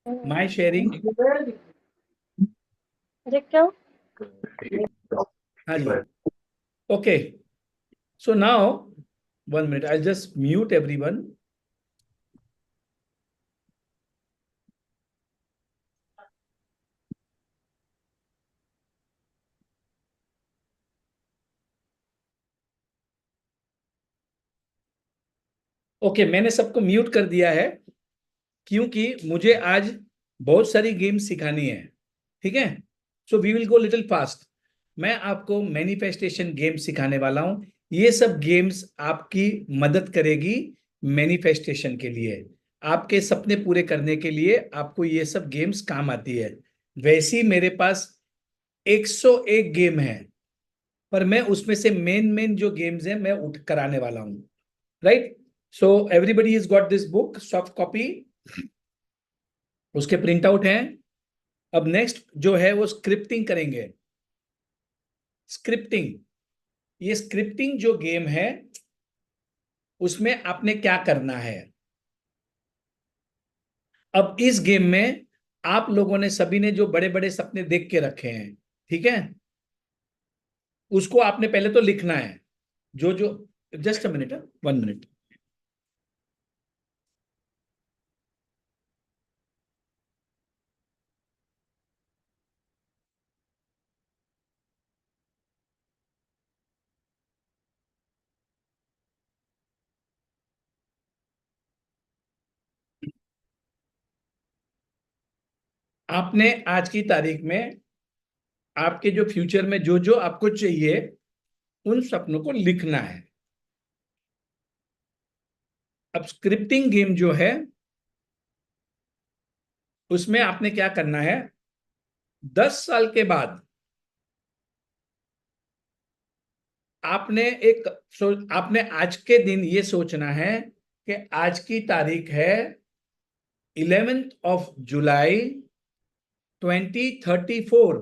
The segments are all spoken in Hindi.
माई शेयरिंग। अरे क्यों? हाँ जी। Okay, so now 1 minute, I just mute everyone. Okay, मैंने सबको म्यूट कर दिया है क्योंकि मुझे आज बहुत सारी गेम्स सिखानी है। ठीक है, so we will go little fast. मैं आपको मैनिफेस्टेशन गेम सिखाने वाला हूं। ये सब गेम्स आपकी मदद करेगी मैनिफेस्टेशन के लिए, आपके सपने पूरे करने के लिए आपको ये सब गेम्स काम आती है। वैसी मेरे पास 101 गेम है, पर मैं उसमें से मेन मेन जो गेम्स हैं मैं उठ कराने वाला हूं। Right, so everybody is got this book soft copy, उसके प्रिंट आउट हैं। अब नेक्स्ट जो है वो स्क्रिप्टिंग करेंगे। स्क्रिप्टिंग, ये स्क्रिप्टिंग जो गेम है उसमें आपने क्या करना है। अब इस गेम में आप लोगों ने सभी ने जो बड़े बड़े सपने देख के रखे हैं, ठीक है, उसको आपने पहले तो लिखना है। जो जो जस्ट अ मिनट, 1 मिनट। आपने आज की तारीख में आपके जो फ्यूचर में जो जो आपको चाहिए उन सपनों को लिखना है। अब स्क्रिप्टिंग गेम जो है उसमें आपने क्या करना है, 10 साल के बाद आपने आपने आज के दिन ये सोचना है कि आज की तारीख है 11 जुलाई 2034।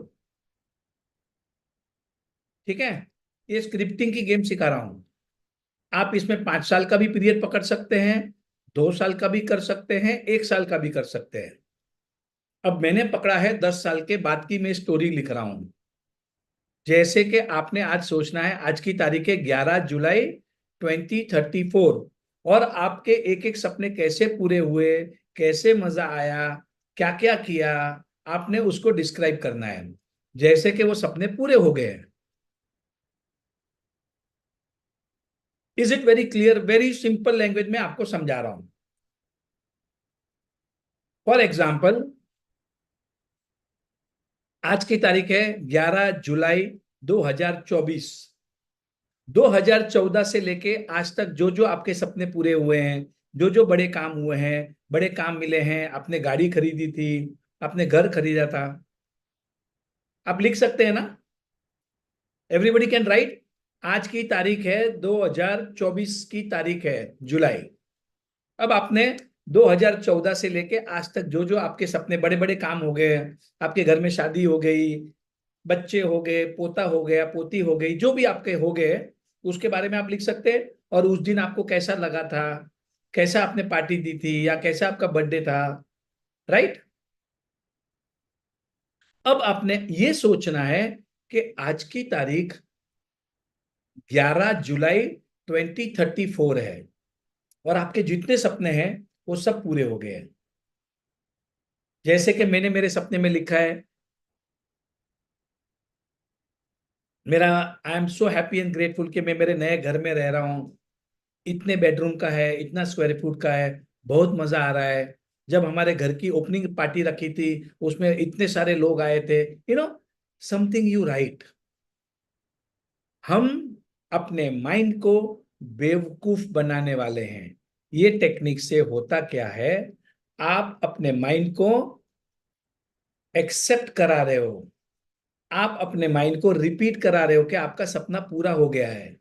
ठीक है, ये स्क्रिप्टिंग की गेम सिखा रहा हूं। आप इसमें 5 साल का भी पीरियड पकड़ सकते हैं, 2 साल का भी कर सकते हैं, 1 साल का भी कर सकते हैं। अब मैंने पकड़ा है 10 साल के बाद की मैं स्टोरी लिख रहा हूं। जैसे कि आपने आज सोचना है, आज की तारीख है 11 जुलाई 2034, और आपके एक एक सपने कैसे पूरे हुए, कैसे मजा आया, क्या क्या किया, आपने उसको डिस्क्राइब करना है जैसे कि वो सपने पूरे हो गए हैं। Is it very clear? Very simple language में आपको समझा रहा हूं। फॉर एग्जाम्पल, आज की तारीख है 11 जुलाई 2024। 2014 से लेके आज तक जो जो आपके सपने पूरे हुए हैं, जो जो बड़े काम हुए हैं, बड़े काम मिले हैं, आपने गाड़ी खरीदी थी, आपने घर खरीदा था, आप लिख सकते हैं ना? Everybody can write. आज की तारीख है 2024 की तारीख है जुलाई। अब आपने 2014 से लेके आज तक जो जो आपके सपने बड़े बड़े काम हो गए, आपके घर में शादी हो गई, बच्चे हो गए, पोता हो गया, पोती हो गई, जो भी आपके हो गए उसके बारे में आप लिख सकते हैं। और उस दिन आपको कैसा लगा था, कैसा आपने पार्टी दी थी, या कैसा आपका बर्थडे था। राइट, अब आपने ये सोचना है कि आज की तारीख 11 जुलाई 2034 है और आपके जितने सपने हैं वो सब पूरे हो गए हैं। जैसे कि मैंने मेरे सपने में लिखा है, मेरा आई am so happy and grateful कि मैं मेरे नए घर में रह रहा हूँ। इतने बेडरूम का है, इतना स्क्वायर फुट का है, बहुत मजा आ रहा है। जब हमारे घर की ओपनिंग पार्टी रखी थी उसमें इतने सारे लोग आए थे, समथिंग यू राइट। हम अपने माइंड को बेवकूफ बनाने वाले हैं। ये टेक्निक से होता क्या है, आप अपने माइंड को एक्सेप्ट करा रहे हो, आप अपने माइंड को रिपीट करा रहे हो कि आपका सपना पूरा हो गया है।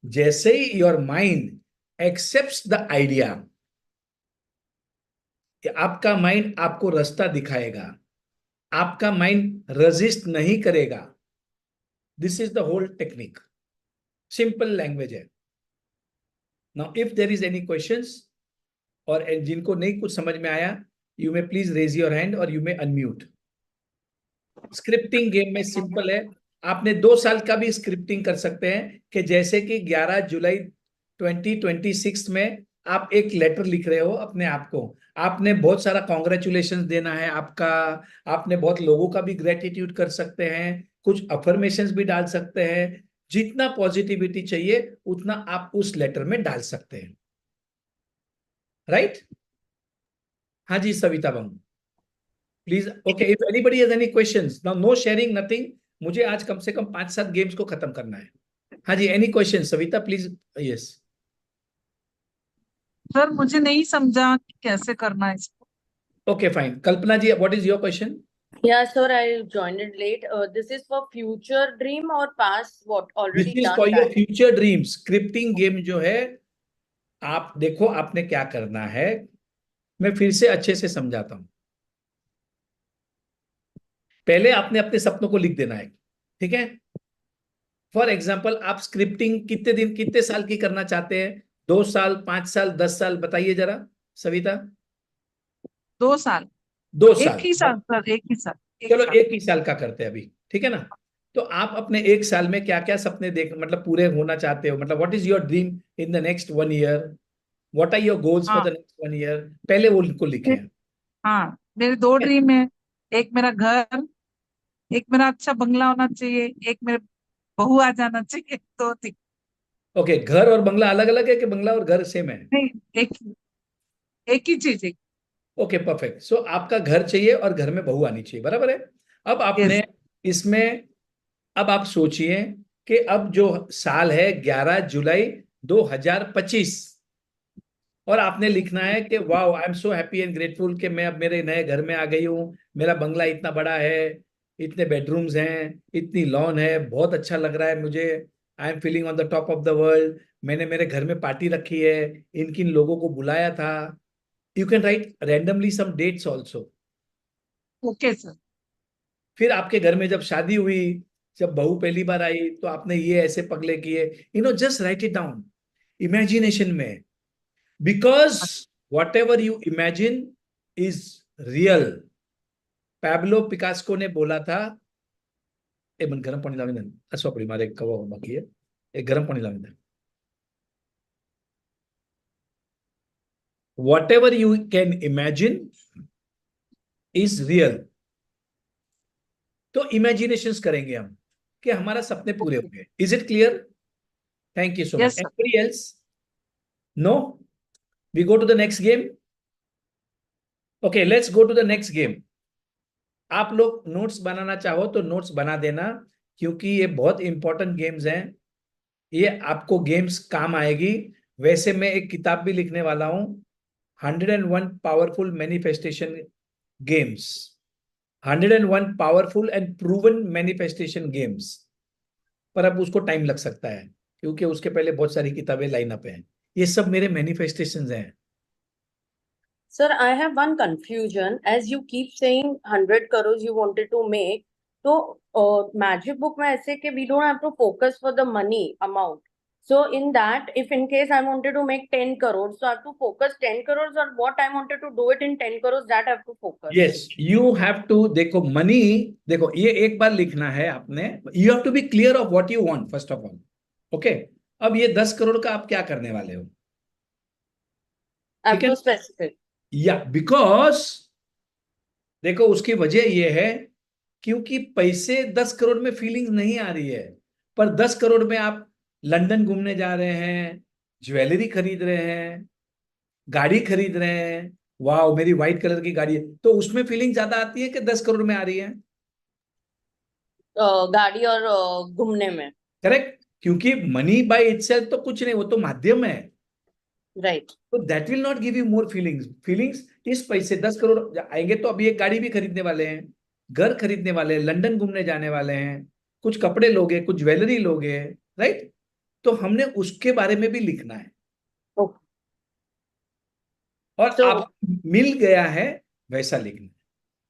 जैसे ही your mind accepts the idea, कि आपका माइंड आपको रास्ता दिखाएगा, आपका माइंड रजिस्ट नहीं करेगा। This is the whole technique, simple language है। Now if there is any questions, और जिनको नहीं कुछ समझ में आया you may please raise your hand और you may unmute. Scripting game में सिंपल है, आपने 2 साल का भी स्क्रिप्टिंग कर सकते हैं कि जैसे कि 11 जुलाई 2026 में आप एक लेटर लिख रहे हो अपने आप को, आपने बहुत सारा कॉन्ग्रेचुलेशन देना है आपका, आपने बहुत लोगों का भी ग्रेटिट्यूड कर सकते हैं, कुछ अफर्मेशंस भी डाल सकते हैं, जितना पॉजिटिविटी चाहिए उतना आप उस लेटर में डाल सकते हैं। राइट? हाँ जी Savita Bang please. Okay, if anybody has any questions now, no sharing nothing, मुझे आज कम से कम 5-7 गेम्स को खत्म करना है। हाँ जी, any question Savita please? Yes. Sir मुझे नहीं समझा कि कैसे करना है इसको। Okay fine, Kalpana ji what is your question? Yeah, sir, I joined it late. This is for future dream or past what this already is done for your that? Future dreams. Scripting game जो है, आप देखो आपने क्या करना है, मैं फिर से अच्छे से समझाता हूं। पहले आपने अपने सपनों को लिख देना है, ठीक है? फॉर एग्जाम्पल आप स्क्रिप्टिंग कितने दिन कितने साल की करना चाहते हैं? 2 साल, 5 साल, 10 साल, बताइए जरा सविता। 2 साल। 2 साल। एक ही साल सर, एक ही साल, एक चलो साल। एक ही साल का करते हैं अभी, ठीक है ना? तो आप अपने 1 साल में क्या क्या सपने देख मतलब पूरे होना चाहते हो, मतलब what is your dream in the next 1 year, what are your goals for हाँ द नेक्स्ट 1 ईयर, पहले वो उनको लिखे मे- हैं। हाँ, मेरे 2 ड्रीम है। एक मेरा घर, एक मेरा अच्छा बंगला होना चाहिए, एक मेरे बहू आ जाना चाहिए। 2 3। ओके, घर और बंगला अलग अलग है कि बंगला और घर सेम है? नहीं, एक एक ही चीज है। ओके परफेक्ट, सो आपका घर चाहिए और घर में बहू आनी चाहिए, बराबर है। अब यस। आपने इसमें, अब आप सोचिए कि अब जो साल है 11 जुलाई 2025, और आपने लिखना है कि wow I am so happy and grateful कि मैं अब मेरे नए घर में आ गई हूँ, मेरा बंगला इतना बड़ा है, इतने बेडरूम्स हैं, इतनी लॉन है, बहुत अच्छा लग रहा है मुझे, I am feeling on the top of the world, मैंने मेरे घर में पार्टी रखी है, इन किन लोगों को बुलाया था। You can write randomly some dates also. Okay sir. फिर आपके घर में जब शादी हुई, जब बहू पहली बार आई तो आपने ये ऐसे पगले किए, just write it down imagination में, because whatever you imagine is real. Pablo Picasso ने बोला था, ए मन गरम पानी लावे असवा पड़ी मारे कवा बाकी है, एक गरम पानी लावे, whatever you can imagine is real. तो इमेजिनेशंस करेंगे हम कि हमारा सपने पूरे ओके। होंगे। Is it clear? Thank you so much. Yes sir. Anybody else? No? We go to the next game. Okay let's go to the next game. आप लोग नोट्स बनाना चाहो तो नोट्स बना देना, क्योंकि ये बहुत इंपॉर्टेंट गेम्स हैं, ये आपको गेम्स काम आएगी। वैसे मैं एक किताब भी लिखने वाला हूं, 101 powerful manifestation games, 101 powerful and proven manifestation games, पर अब उसको टाइम लग सकता है क्योंकि उसके पहले बहुत सारी किताबें लाइन अप हैं। ये सब मेरे मैनिफेस्टेशंस हैं। Sir, I have one confusion. As you keep saying 100 crores you wanted to make, so magic book में ऐसे कि we don't have to focus for the money amount. So in that, if in case I wanted to make 10 crores, so I have to focus 10 crores, or what I wanted to do it in 10 crores, that I have to focus. Yes you have to, देखो मनी, देखो ये एक बार लिखना है आपने, you have to be clear of what you want first of all. Okay, अब ये 10 करोड़ का आप क्या करने वाले हो? I ठीक have है, to specify. या बिकॉज देखो उसकी वजह ये है क्योंकि पैसे 10 करोड़ में फीलिंग्स नहीं आ रही है, पर 10 करोड़ में आप लंदन घूमने जा रहे हैं, ज्वेलरी खरीद रहे हैं, गाड़ी खरीद रहे हैं, वाह मेरी व्हाइट कलर की गाड़ी है, तो उसमें फीलिंग ज्यादा आती है कि 10 करोड़ में आ रही है? गाड़ी और घूमने में. करेक्ट, क्योंकि मनी बाय इटसेल्फ तो कुछ नहीं, वो तो माध्यम है। Right. तो that will not give you more feelings. Feelings इस पैसे 10 करोड़ आएंगे तो अभी एक गाड़ी भी खरीदने वाले हैं, घर खरीदने वाले हैं, लंदन घूमने जाने वाले हैं, कुछ कपड़े लोगे, कुछ ज्वेलरी लोगे, राइट? तो हमने उसके बारे में भी लिखना है, Okay. और So आप मिल गया है वैसा लिखना है।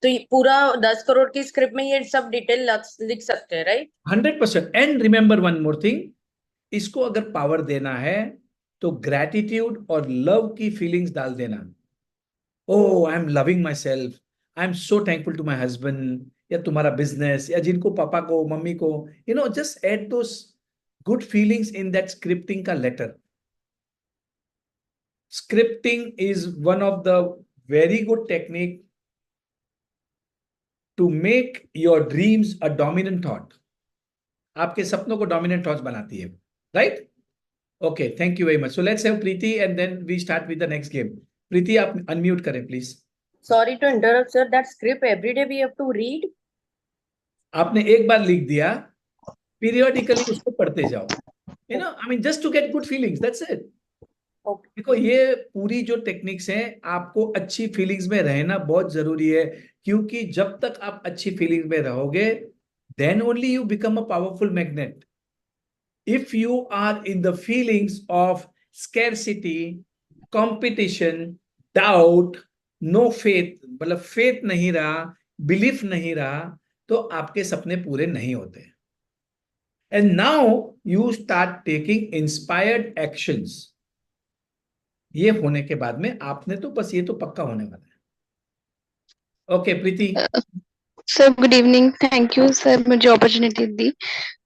तो ये पूरा 10 करोड़ की स्क्रिप्ट में ये सब डिटेल लिख सकते हैं, right? 100%। And remember one more thing, इसको अगर पावर देना है तो ग्रैटिट्यूड और लव की फीलिंग्स डाल देना। Oh I am loving myself, I am so thankful to my husband, या तुम्हारा बिजनेस, या जिनको पापा को मम्मी को, just add those good feelings in that scripting का letter. Scripting is one of the very good technique to make your dreams a dominant thought. आपके सपनों को dominant thoughts बनाती है, right? Okay, thank you very much. So let's have Preeti and then we start with the next game. Preeti, आप unmute करें please. Sorry to interrupt, sir. That script every day we have to read. आपने एक बार लिख दिया, periodically उसको पढ़ते जाओ. I mean, just to get good feelings, that's it. Okay. देखो, ये पूरी जो टेक्निक्स हैं, आपको अच्छी फीलिंग्स में रहना बहुत जरूरी है, क्योंकि जब तक आप अच्छी फीलिंग्स में रहोगे, then only you become a powerful magnet. If you are in the feelings of scarcity, competition, doubt, no faith, मतलब faith नहीं रहा, belief नहीं रहा, तो आपके सपने पूरे नहीं होते. And now you start taking inspired actions. ये होने के बाद में आपने तो बस, ये तो पक्का होने वाला है. Okay Preeti. Sir good evening, thank you sir मुझे अपॉर्चुनिटी दी.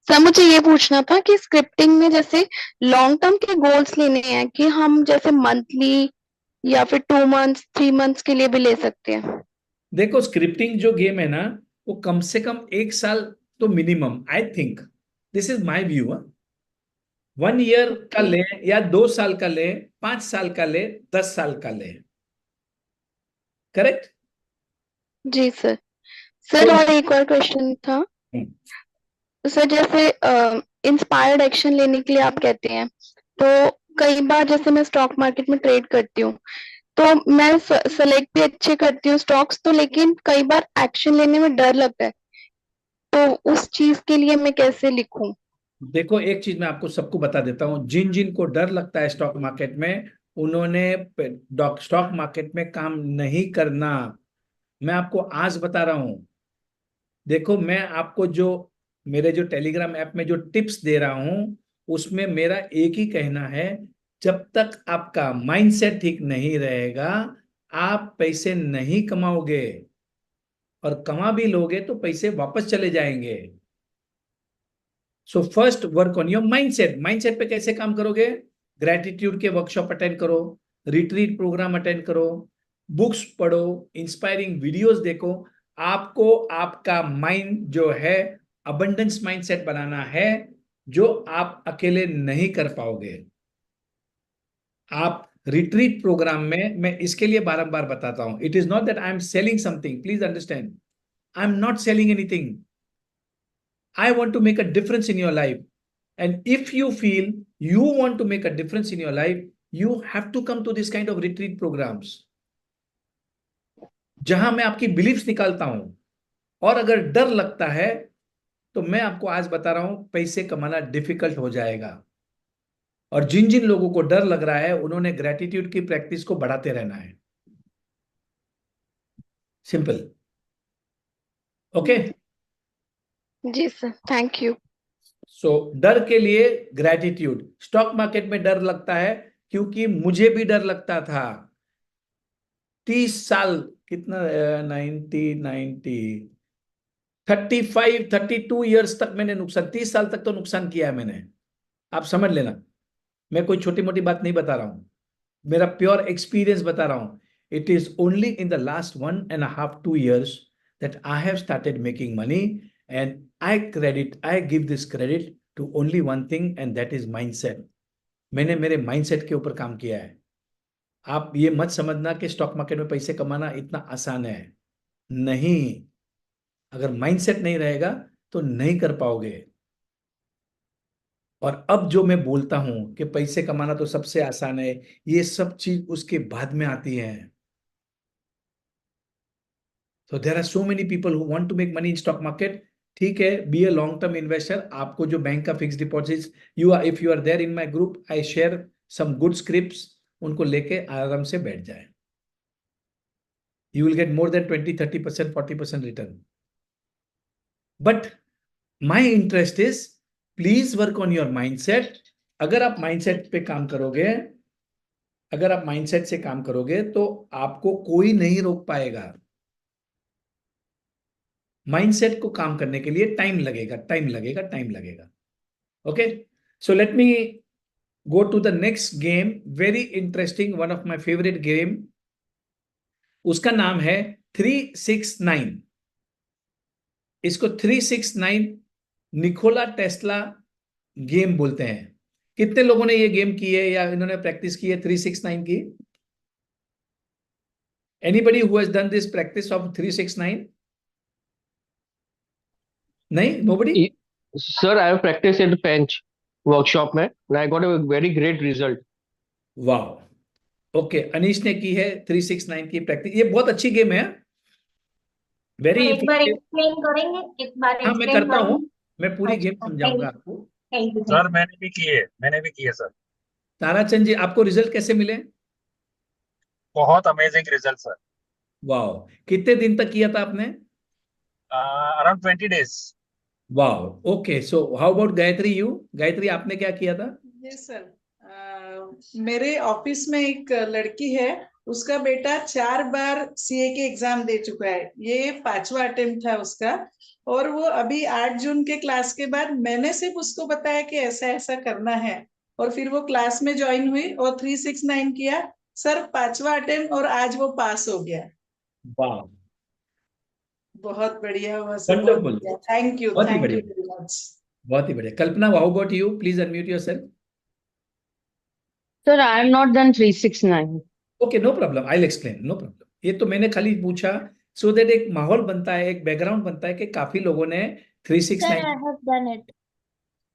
सर मुझे ये पूछना था कि स्क्रिप्टिंग में जैसे लॉन्ग टर्म के गोल्स लेने हैं कि हम जैसे मंथली या फिर 2 मंथ्स 3 मंथ्स के लिए भी ले सकते हैं. देखो, स्क्रिप्टिंग जो गेम है ना, वो कम से कम 1 साल तो minimum, I think, this is my view. 1 year का ले, या 2 साल का ले, 5 साल का ले, 10 साल का ले. करेक्ट. जी सर. सर और एक और क्वेश्चन था. सर जैसे इंस्पायर्ड एक्शन लेने के लिए आप कहते हैं, तो कई बार जैसे मैं स्टॉक मार्केट में ट्रेड करती हूँ, तो मैं सेलेक्ट भी अच्छे करती हूँ स्टॉक्स तो, लेकिन कई बार एक्शन लेने में डर लगता है, तो उस चीज के लिए मैं कैसे लिखूं? देखो, एक चीज मैं आपको सबको बता देता हूँ, जिन जिन को डर लगता है स्टॉक मार्केट में, उन्होंने स्टॉक मार्केट में काम नहीं करना. मैं आपको आज बता रहा हूं. देखो, मैं आपको जो मेरे जो टेलीग्राम ऐप में जो टिप्स दे रहा हूं, उसमें मेरा एक ही कहना है, जब तक आपका माइंडसेट ठीक नहीं रहेगा, आप पैसे नहीं कमाओगे, और कमा भी लोगे तो पैसे वापस चले जाएंगे. So first work on your mindset. Mindset पे कैसे काम करोगे? ग्रेटिट्यूड के वर्कशॉप अटेंड करो, रिट्रीट प्रोग्राम अटेंड करो, बुक्स पढ़ो, इंस्पायरिंग वीडियोस देखो. आपको आपका माइंड जो है अबंडेंस माइंडसेट बनाना है, जो आप अकेले नहीं कर पाओगे. आप रिट्रीट प्रोग्राम में, मैं इसके लिए बारंबार बताता हूं, it is not that I am selling something, please understand, I am not selling anything. I want to make a difference in your life. And if you feel you want to make a difference in your life, you have to come to this kind of retreat programs, जहां मैं आपकी बिलीफ्स निकालता हूं. और अगर डर लगता है, तो मैं आपको आज बता रहा हूं, पैसे कमाना डिफिकल्ट हो जाएगा. और जिन जिन लोगों को डर लग रहा है, उन्होंने ग्रेटिट्यूड की प्रैक्टिस को बढ़ाते रहना है. सिंपल. ओके. जी सर, थैंक यू. सो डर के लिए ग्रेटिट्यूड. स्टॉक मार्केट में डर लगता है, क्योंकि मुझे भी डर लगता था. 30 साल, कितना, 32 ईयर्स तक मैंने नुकसान, 30 साल तक तो नुकसान किया है मैंने. आप समझ लेना, मैं कोई छोटी मोटी बात नहीं बता रहा हूं, मेरा प्योर एक्सपीरियंस बता रहा हूं. It is only in the last 1.5-2 years that I have started making money, and I give this credit to only one thing, and that is mindset. मैंने मेरे माइंडसेट के ऊपर काम किया है. आप ये मत समझना कि स्टॉक मार्केट में पैसे कमाना इतना आसान है. नहीं, अगर माइंडसेट नहीं रहेगा तो नहीं कर पाओगे. और अब जो मैं बोलता हूं कि पैसे कमाना तो सबसे आसान है, ये सब चीज उसके बाद में आती है. So there are so many people who want to make money in stock market. ठीक है, be a long term investor. आपको जो बैंक का fix deposit, if you are there in my group, I share some good scripts, उनको लेके आराम से बैठ जाए. You will get more than 20-30%, 40% return. But my interest is, please work on your mindset. अगर आप माइंडसेट पे काम करोगे, अगर आप माइंडसेट से काम करोगे तो आपको कोई नहीं रोक पाएगा। माइंडसेट को काम करने के लिए टाइम लगेगा, टाइम लगेगा, टाइम लगेगा। Okay, so let me go to the next game, very interesting, one of my favourite game. उसका नाम है 369। इसको 369 निकोला टेस्ला गेम बोलते हैं। कितने लोगों ने ये गेम की है या इन्होंने प्रैक्टिस की है 369 की? Anybody who has done this practice of 369? नहीं, nobody? Sir, I have practiced at Bench workshop में and I got a very great result. वाह, ओके, अनीश ने की है 369 की प्रैक्टिस। ये बहुत अच्छी गेम है, वेरी एक बार इफेक्टिव। एक्सप्लेन करेंगे, एक बार हाँ, मैं एक्सप्लेन करता हूँ, करेंगे। मैं पूरी गेम अच्छा, समझाऊंगा आपको। थैंक यू सर मैंने भी किए सर। ताराचंद जी, आपको रिजल्ट कैसे मिले? बहुत अमेजिंग रिजल्ट सर। वाह, कितने दिन तक किया था आपने? Around 20 days। वाह, okay, so how about Gayatri, you? Gayatri, आपने क्या किया था? जी सर, मेरे ऑफिस में एक लड़की है, उसका बेटा 4 बार सीए के एग्जाम दे चुका है, ये 5वां अटेम्प्ट था उसका। और वो अभी 8 जून के क्लास के बाद मैंने सिर्फ उसको बताया कि ऐसा ऐसा करना है, और फिर वो क्लास में ज्वाइन हुई और 369 किया सर, 5वां अटेम्प्ट, और आज वो पास हो गया। वाह, बहुत बढ़िया हुआ सर, बहुत वंडरफुल, बढ़िया, थैंक यू बहुत ही बढ़िया, वेरी मच। बहुत ही बढ़िया। Kalpana, how about you? Please unmute yourself. Sir, I am not done 369. Okay, no problem, I will explain, no problem. ये तो मैंने खाली पूछा सो दैट एक माहौल बनता है, एक बैकग्राउंड बनता है कि काफी लोगों ने Sir, 369। I have done it.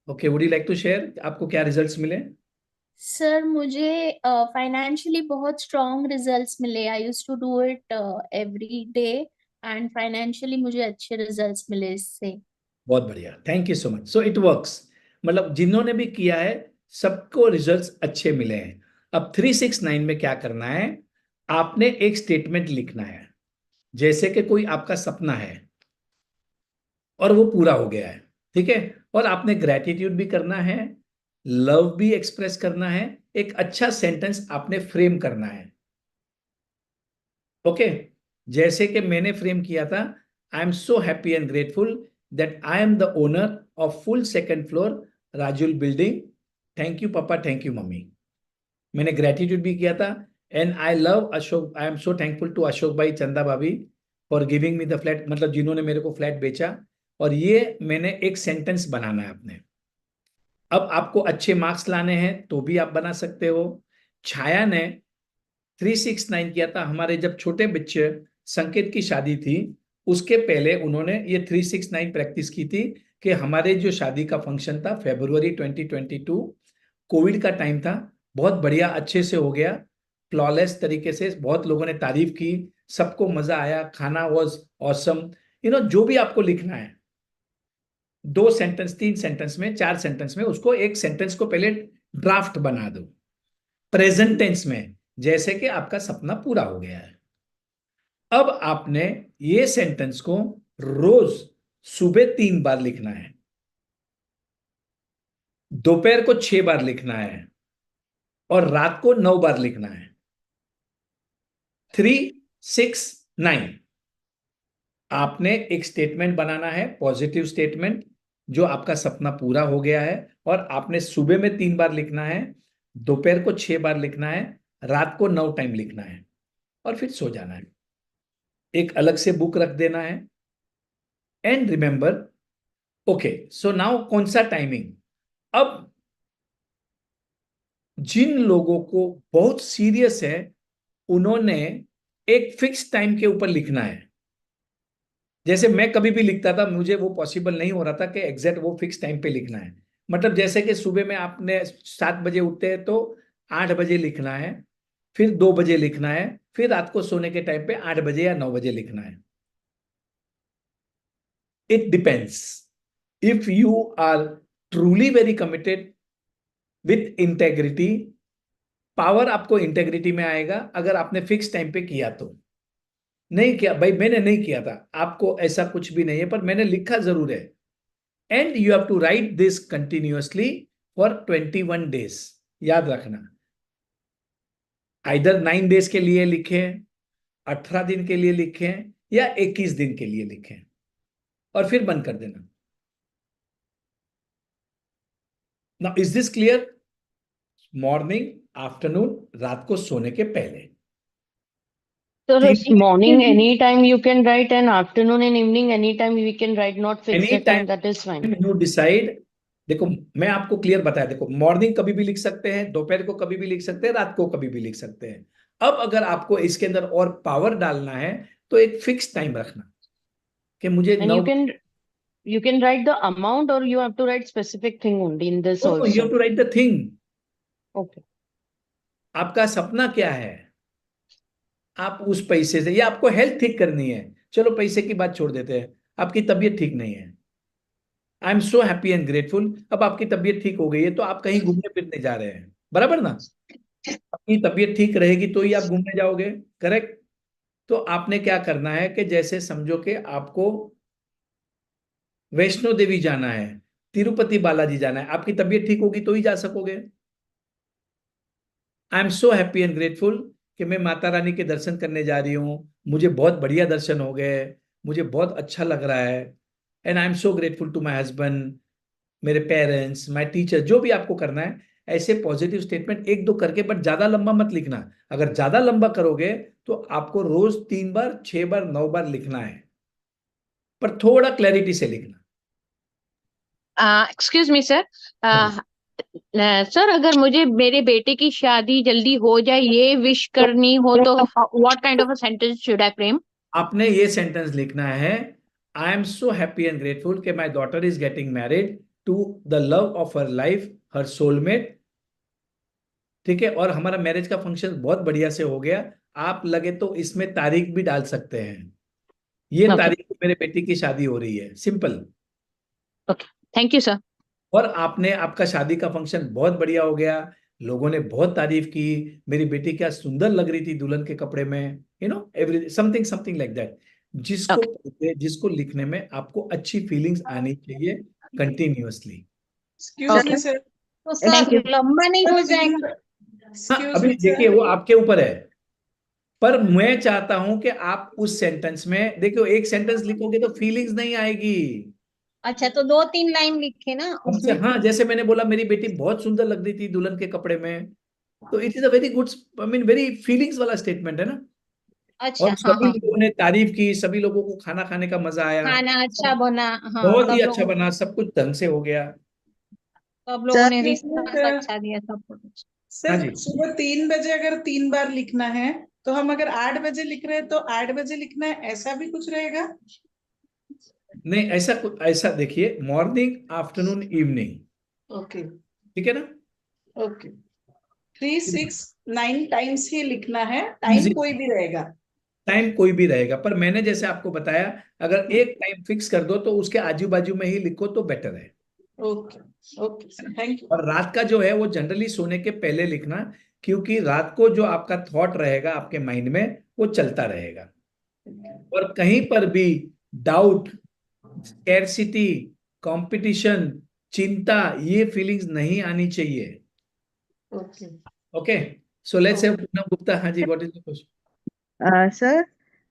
Okay, would you like to share आपको क्या रिजल्ट्स मिले? सर, मुझे फाइनेंशियली बहुत स्ट्रॉन्ग रिजल्ट्स मिले। I used to do it every day and financially मुझे अच्छे रिजल्ट्स मिले इससे। बहुत बढ़िया, thank you so much. So it works, मतलब जिन्होंने भी किया है सबको रिजल्ट्स अच्छे मिले हैं। अब 369 में क्या करना है, आपने एक स्टेटमेंट लिखना है, जैसे कि कोई आपका सपना है और वो पूरा हो गया है, ठीक है, और आपने ग्रेटिट्यूड भी करना है, लव भी एक्सप्रेस करना है, एक अच्छा सेंटेंस आपने फ्रेम करना है। ओके, जैसे कि मैंने फ्रेम किया था, I am so happy and grateful that I am the owner of full second floor Rajul building, thank you papa, thank you mummy. मैंने ग्रेटिट्यूड भी किया था, and I love Ashok, I am so thankful to Ashok भाई, चंदा भाभी for giving me the flat, मतलब जिन्होंने मेरे को फ्लैट बेचा। और ये मैंने एक सेंटेंस बनाना है अपने। अब आपको अच्छे मार्क्स लाने हैं तो भी आप बना सकते हो। छाया ने 369 किया था, हमारे जब छोटे बच्चे संकेत की शादी थी उसके पहले उन्होंने ये 369 प्रैक्टिस की थी कि हमारे जो शादी का फंक्शन था फरवरी 2022, कोविड का टाइम था, बहुत बढ़िया अच्छे से हो गया, फ्लॉलेस तरीके से, बहुत लोगों ने तारीफ की, सबको मजा आया, खाना वाज ऑसम। जो भी आपको लिखना है 2 सेंटेंस, 3 सेंटेंस में, 4 सेंटेंस में, उसको एक सेंटेंस को पहले ड्राफ्ट बना दो प्रेजेंट टेंस में, जैसे कि आपका सपना पूरा हो गया है। अब आपने ये सेंटेंस को रोज सुबह 3 बार लिखना है, दोपहर को 6 बार लिखना है और रात को 9 बार लिखना है। 369 आपने एक स्टेटमेंट बनाना है, पॉजिटिव स्टेटमेंट, जो आपका सपना पूरा हो गया है, और आपने सुबह में 3 बार लिखना है, दोपहर को 6 बार लिखना है, रात को 9 टाइम लिखना है, और फिर सो जाना है। एक अलग से बुक रख देना है। And remember, okay, so now कौन सा टाइमिंग? अब जिन लोगों को बहुत सीरियस है उन्होंने एक फिक्स टाइम के ऊपर लिखना है। जैसे मैं कभी भी लिखता था, मुझे वो पॉसिबल नहीं हो रहा था कि एग्जैक्ट वो फिक्स टाइम पे लिखना है। मतलब जैसे कि सुबह में आपने 7 बजे उठते हैं तो 8 बजे लिखना है, फिर 2 बजे लिखना है, फिर रात को सोने के टाइम पे 8 बजे या 9 बजे लिखना है। It depends, if you are truly very committed with integrity, power आपको इंटेग्रिटी में आएगा अगर आपने फिक्स टाइम पे किया तो। नहीं किया भाई, मैंने नहीं किया था, आपको ऐसा कुछ भी नहीं है, पर मैंने लिखा जरूर है। And you have to write this continuously for 21 days, याद रखना। आइदर 9 डेज के लिए लिखें, 18 दिन के लिए लिखें, या 21 दिन के लिए लिखें, और फिर बंद कर देना। Now is this clear? Morning, afternoon, रात को सोने के पहले। So तीन morning anytime you can write, and afternoon and evening anytime we can write, not fixed any a time, time that is fine. You decide. देखो मैं आपको क्लियर बताया, देखो मॉर्निंग कभी भी लिख सकते हैं, दोपहर को कभी भी लिख सकते हैं, रात को कभी भी लिख सकते हैं। अब अगर आपको इसके अंदर और पावर डालना है तो एक फिक्स टाइम रखना कि मुझे And 9। you can write the amount, or you have to write specific thing only in this you have also. To write the thing. Okay. आपका सपना क्या है, आप उस पैसे से, या आपको हेल्थ ठीक करनी है, चलो पैसे की बात छोड़ देते हैं, आपकी तबीयत ठीक नहीं है, I am so happy and grateful, अब आपकी तबीयत ठीक हो गई है तो आप कहीं घूमने फिरने जा रहे हैं, बराबर ना? आपकी तबीयत ठीक रहेगी तो ही आप घूमने जाओगे, करेक्ट? तो आपने क्या करना है कि जैसे समझो कि आपको वैष्णो देवी जाना है, तिरुपति बालाजी जाना है, आपकी तबीयत ठीक होगी तो ही जा सकोगे। आई am so happy and grateful कि मैं माता रानी के दर्शन करने जा रही हूँ, मुझे बहुत बढ़िया दर्शन हो गए, मुझे बहुत अच्छा लग रहा है, and I am so grateful to my husband, मेरे पेरेंट्स, माई टीचर, जो भी आपको करना है। ऐसे पॉजिटिव स्टेटमेंट 1-2 करके, बट ज्यादा लंबा मत लिखना। अगर ज्यादा लंबा करोगे तो आपको रोज 3 बार, 6 बार, 9 बार लिखना है, पर थोड़ा क्लैरिटी से लिखना। एक्सक्यूज मी सर, सर अगर मुझे मेरे बेटे की शादी जल्दी हो जाए ये विश करनी हो तो what kind of a sentence should I frame? आपने ये सेंटेंस लिखना है, I am so happy and grateful कि my daughter is getting married to the love of her life, her soulmate. ठीक है, और हमारा मैरिज का फंक्शन बहुत बढ़िया से हो गया। आप लगे तो इसमें तारीख भी डाल सकते हैं, ये Okay. तारीख को मेरे बेटी की शादी हो रही है, simple. Okay, thank you sir. और आपने, आपका शादी का फंक्शन बहुत बढ़िया हो गया, लोगों ने बहुत तारीफ की, मेरी बेटी क्या सुंदर लग रही थी दुल्हन के कपड़े में, every something something like that. जिसको जिसको लिखने में आपको अच्छी फीलिंग्स आनी चाहिए कंटिन्यूअसली। एक्सक्यूज मी सर, तो सर लंबा नहीं हो जाएगा? हाँ, एक्सक्यूज अभी मी देखिए सर, वो आपके ऊपर है, पर मैं चाहता हूं कि आप उस सेंटेंस में देखियो, एक सेंटेंस लिखोगे तो फीलिंग्स नहीं आएगी। अच्छा, तो 2-3 लाइन लिखे ना हमसे, उसमें? हाँ, जैसे मैंने बोला मेरी बेटी बहुत सुंदर लग रही थी दुल्हन के कपड़े में, तो it is a very good, I mean very feelings वाला स्टेटमेंट है ना। अच्छा, और हाँ सभी हाँ, लोगों ने तारीफ की, सभी लोगों को खाना खाने का मजा आया, खाना अच्छा बना, हाँ बहुत ही सब अच्छा लोगों बना, सब कुछ ढंग से हो गया। ने रिस्पॉन्स अच्छा दिया, सब कुछ। हाँ सर जी, सुबह 3 बजे अगर 3 बार लिखना है तो हम अगर 8 बजे लिख रहे हैं तो 8 बजे लिखना है, ऐसा भी कुछ रहेगा? नहीं ऐसा कुछ, ऐसा देखिए, मॉर्निंग, आफ्टरनून, इवनिंग, ओके ठीक है ना? ओके, 3, 6, 9 टाइम्स ही लिखना है, टाइम कोई भी रहेगा? टाइम कोई भी रहेगा, पर मैंने जैसे आपको बताया, अगर एक टाइम फिक्स कर दो तो उसके आजू बाजू में ही लिखो तो बेटर है। Okay okay sir, thank you. और रात का जो है वो जनरली सोने के पहले लिखना, क्योंकि रात को जो आपका थॉट रहेगा आपके माइंड में वो चलता रहेगा, और कहीं पर भी डाउट, स्कैरसिटी, कंपटीशन, चिंता, ये फीलिंग्स नहीं आनी चाहिए। Okay okay, so let's have Poonam Gupta. हाँ जी, what is the question? Sir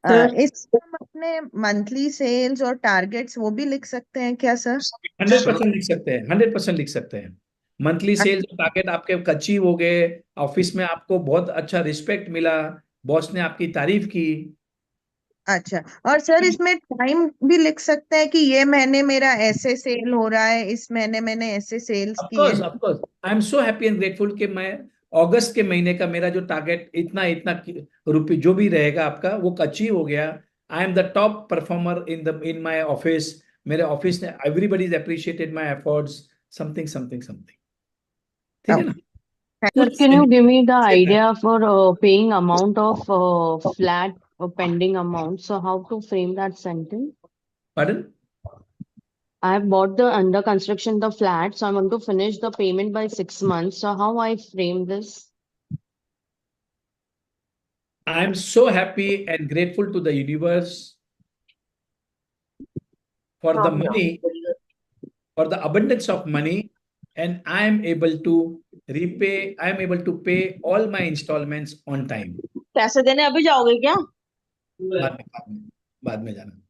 sir इस हम अपने मंथली सेल्स और टारगेट्स वो भी लिख सकते हैं क्या सर? 100% लिख सकते हैं, 100% लिख सकते हैं। मंथली सेल्स टारगेट आपके अचीव हो गए, ऑफिस में आपको बहुत अच्छा रिस्पेक्ट मिला, बॉस ने आपकी तारीफ की। अच्छा, और सर इसमें टाइम भी लिख सकते हैं कि ये महीने मेरा ऐसे सेल हो रहा है, इस महीने मैंने ऐसे सेल्स किए हैं? Of course, I am so happy and grateful कि मैं अगस्त के महीने का मेरा जो टारगेट इतना इतना रुपये जो भी रहेगा आपका वो अचीव हो गया। आई am the top performer in my office, मेरे ऑफिस ने, everybody is appreciated my efforts, something something something, ठीक है ना? Sir, can you give me the idea for paying amount of flat pending amount? So how to frame that sentence? Pardon? I have bought the under construction the flat, so I want to finish the payment by 6 months. So how I frame this? I am so happy and grateful to the universe for the money, for the abundance of money and I am able to I am able to pay all my installments on time. पैसे देने अभी जाओगे क्या? बाद में जाना.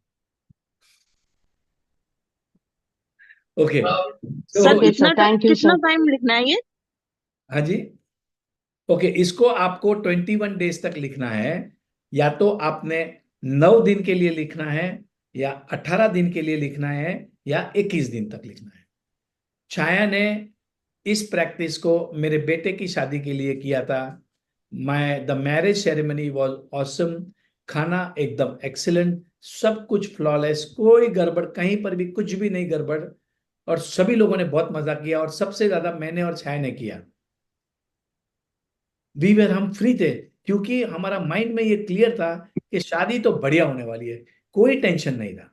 Okay. Sir Okay, sir. Thank you, कितना sir. टाइम लिखना है ये? हाँ जी. ओके, इसको आपको 21 डेज तक लिखना है. या तो आपने 9 दिन के लिए लिखना है, या 18 दिन के लिए लिखना है, या 21 दिन तक लिखना है. छाया ने इस प्रैक्टिस को मेरे बेटे की शादी के लिए किया था. The marriage ceremony was awesome. खाना एकदम एक्सीलेंट, सब कुछ फ्लॉलेस, कोई गड़बड़ कहीं पर भी, कुछ भी नहीं गड़बड़. और सभी लोगों ने बहुत मजा किया, और सबसे ज्यादा मैंने और छाया ने किया. हम फ्री थे, क्योंकि हमारा माइंड में ये क्लियर था कि शादी तो बढ़िया होने वाली है. कोई टेंशन नहीं था,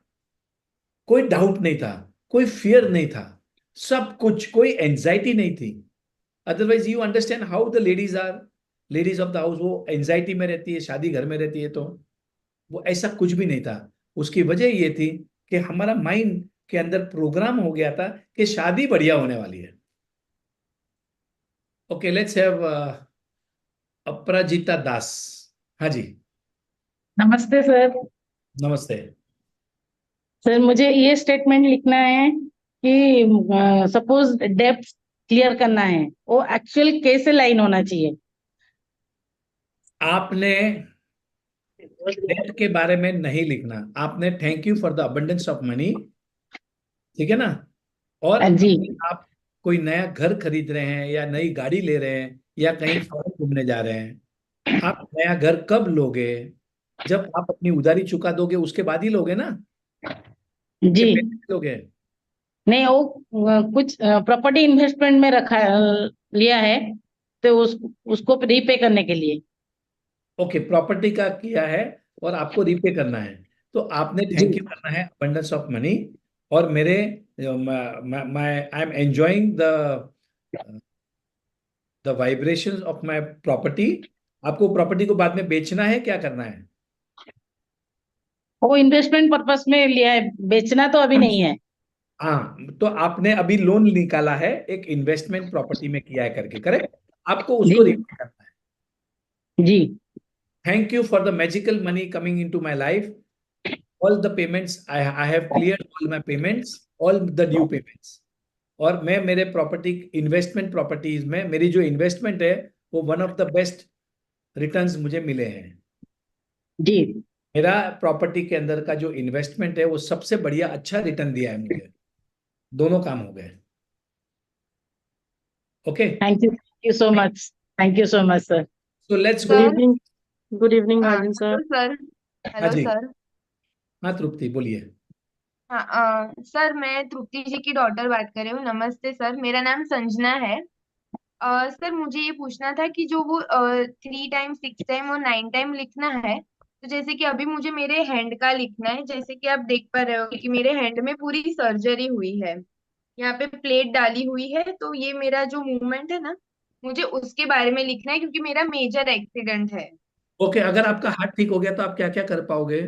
कोई डाउट नहीं था, कोई फियर नहीं था, सब कुछ, कोई एंजाइटी नहीं थी. Otherwise you understand how the ladies of the house, वो एंजाइटी में रहती है, शादी घर में रहती है. तो वो ऐसा कुछ भी नहीं था. उसकी वजह ये थी कि हमारा माइंड के अंदर प्रोग्राम हो गया था कि शादी बढ़िया होने वाली है. ओके, लेट्स हैव अपराजिता दास. हाँ जी. नमस्ते सर. नमस्ते. सर मुझे ये स्टेटमेंट लिखना है कि सपोज डेप्थ क्लियर करना है, वो एक्चुअल कैसे लाइन होना चाहिए? आपने डेट के बारे में नहीं लिखना. आपने thank you for the abundance of money, ठीक है ना. और जी. आप कोई नया घर खरीद रहे हैं, या नई गाड़ी ले रहे हैं, या कहीं फॉरेन घूमने जा रहे हैं. आप नया घर कब लोगे? जब आप अपनी उधारी चुका दोगे उसके बाद ही लोगे ना. जी. लोगे नहीं, वो कुछ प्रॉपर्टी इन्वेस्टमेंट में रखा लिया है, तो उसको रीपे करने के लिए. ओके, प्रॉपर्टी का किया है और आपको रीपे करना है, तो आपने थैंक यू करना है अबंडेंस ऑफ मनी. और मेरे I am enjoying the vibrations of my property. आपको प्रॉपर्टी को बाद में बेचना है, क्या करना है? वो इन्वेस्टमेंट पर्पस में लिया है, बेचना तो अभी नहीं है. हाँ, तो आपने अभी लोन निकाला है, एक इन्वेस्टमेंट प्रॉपर्टी में किया है करके, करेक्ट. आपको उसको रीपे करना है. जी. Thank you for the magical money coming into my life. All the payments, I have cleared all my payments, all the due payments. और मैं मेरे प्रॉपर्टी इन्वेस्टमेंट प्रॉपर्टीज में मेरी जो इन्वेस्टमेंट है वो one of the best returns मुझे मिले हैं. जी. मेरा प्रॉपर्टी के अंदर का जो इन्वेस्टमेंट है वो सबसे बढ़िया अच्छा रिटर्न दिया है मुझे. दोनों काम हो गए. Okay, thank you so much. Thank you so much sir. So let's good go. Evening. Good evening Mahajan sir. Sir. हाँ हेलो जी. सर. हाँ तृप्ति, बोलिए. हाँ सर, मैं तृप्ति जी की डॉटर बात कर रही हूँ. नमस्ते सर, मेरा नाम संजना है. सर मुझे ये पूछना था कि जो वो 3 टाइम 6 टाइम और 9 टाइम लिखना है, तो जैसे कि अभी मुझे मेरे हैंड का लिखना है. जैसे कि आप देख पा रहे हो कि मेरे हैंड में पूरी सर्जरी हुई है, यहाँ पे प्लेट डाली हुई है. तो ये मेरा जो मूवमेंट है ना, मुझे उसके बारे में लिखना है, क्योंकि मेरा मेजर एक्सीडेंट है. ओके, अगर आपका हाथ ठीक हो गया तो आप क्या क्या कर पाओगे?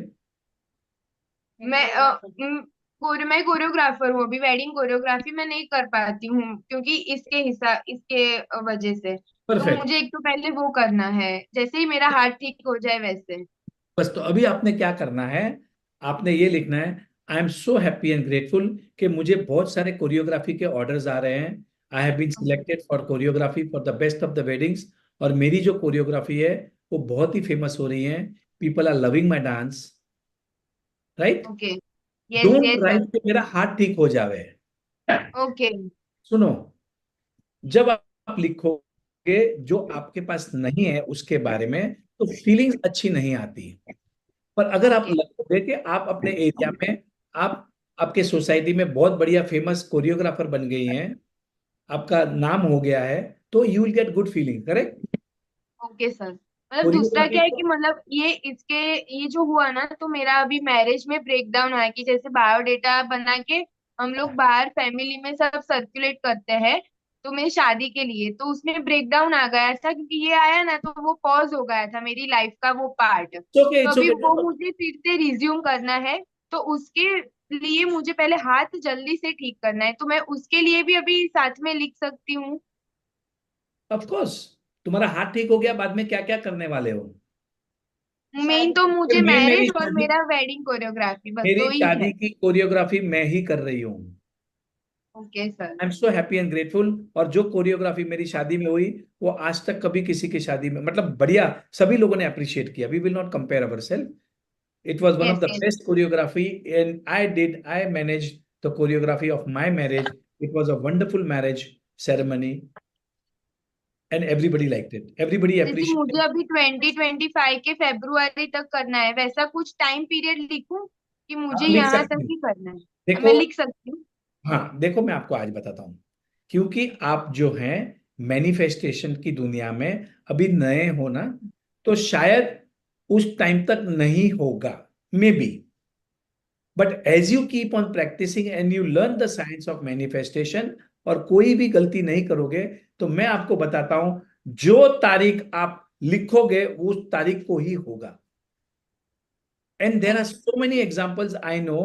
मैं कोरियोग्राफर हूँ. अभी वेडिंग कोरियोग्राफी मैं नहीं कर पाती हूँ, क्योंकि इसके वजह से. तो परफेक्ट. मुझे एक तो पहले वो करना है, जैसे ही मेरा हार्ट ठीक हो जाए वैसे. बस, तो अभी आपने क्या करना है, आपने ये लिखना है, I am so happy and grateful कि मुझे बहुत सारे कोरियोग्राफी के ऑर्डर्स आ रहे हैं. I have been selected for choreography for the best of the weddings. और मेरी जो कोरियोग्राफी है वो बहुत ही फेमस हो रही है. People are loving my dance, right. Okay. Yes don't yes right कि मेरा हाथ ठीक हो जावे. ओके. सुनो, जब आप लिखोगे जो आपके पास नहीं है उसके बारे में, तो फीलिंग्स अच्छी नहीं आती. पर अगर आप लिखोगे कि आप अपने एरिया में, आप आपके सोसाइटी में बहुत बढ़िया फेमस कोरियोग्राफर बन गई हैं, आपका नाम हो गया है, तो you will get good feeling, correct. Okay sir. मतलब दूसरा क्या है कि मतलब ये जो हुआ ना, तो मेरा अभी मैरिज में ब्रेकडाउन आया कि जैसे बायोडेटा बना के हम लोग बाहर फैमिली में सब सर्कुलेट करते हैं, तो मेरी शादी के लिए, तो उसमें ब्रेकडाउन आ गया था, क्योंकि ये आया ना तो वो पॉज हो गया था मेरी लाइफ का वो पार्ट. ओके, तो अभी वो मुझे फिर से रिज्यूम करना है. तो उसके लिए मुझे पहले हाथ जल्दी से ठीक करना है, तो मैं उसके लिए भी अभी साथ में लिख सकती हूँ? ऑफ कोर्स, तुम्हारा हाथ ठीक हो गया, बाद में क्या क्या करने वाले हो? मेन तो मुझे मैं मेरी मैरिज और शादी मेरा वेडिंग कोरियोग्राफी, बस मेरी दो ही है। शादी की कोरियोग्राफी मैं ही कर रही हूँ। Okay sir. I am so happy and grateful. और जो कोरियोग्राफी मेरी शादी में हुई, वो आज तक कभी किसी की शादी में, मतलब बढ़िया, सभी लोगों ने अप्रिशिएट किया। We will not compare our self. It was one of yes the yes. best choreography, and I managed the choreography of my marriage. It was a wonderful marriage ceremony, and everybody liked it. Everybody जैसे मुझे appreciated. अभी 2025 के फेब्रुआरी तक करना है, वैसा कुछ टाइम पीरियड लिखूं कि मुझे आप लिख यहाँ सकते तक हैं। ही करना है? मैं देखो, लिख सकती हूँ? हाँ देखो, मैं आपको आज बताता हूँ। क्योंकि आप जो हैं मैनिफेस्टेशन की दुनिया में अभी नए हो ना, तो शायद उस टाइम तक नहीं होगा, maybe. But as you keep on practising and you learn the science of manifestation, और कोई भी गलती नहीं करोगे, तो मैं आपको बताता हूं, जो तारीख आप लिखोगे उस तारीख को ही होगा। And there are so many examples I know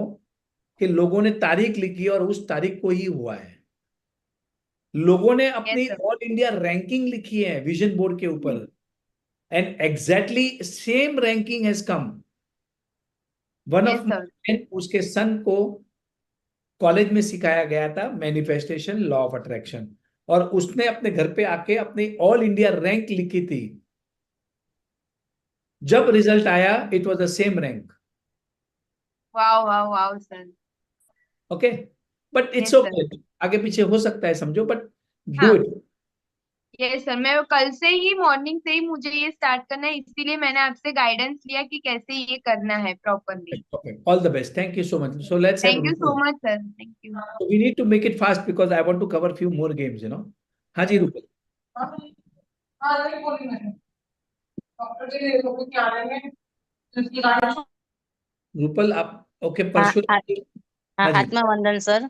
कि लोगों ने तारीख लिखी और उस तारीख को ही हुआ है। लोगों ने यस अपनी सर। ऑल इंडिया रैंकिंग लिखी है विजन बोर्ड के ऊपर, and exactly same ranking has come. One yes of sir. उसके सन को कॉलेज में सिखाया गया था मैनिफेस्टेशन, लॉ ऑफ अट्रैक्शन, और उसने अपने घर पे आके अपनी ऑल इंडिया रैंक लिखी थी। जब रिजल्ट आया, it was the same rank. Wow wow wow sir. Okay, but it's yes sir. Okay, आगे पीछे हो सकता है, समझो, बट डू हाँ। इट। यस सर, मैं कल से ही मॉर्निंग से ही मुझे ये स्टार्ट करना है, इसीलिए मैंने आपसे गाइडेंस लिया कि कैसे ये करना है properly. Okay, all the best, thank you so much. So let's have thank you so Rupal. Much sir, thank you. We need to make it fast because I want to cover few more games, हाँ जी रूपल। रूपल आप ओके, आ, परशु। आ, हाँ जी, आत्मा वंदन सर।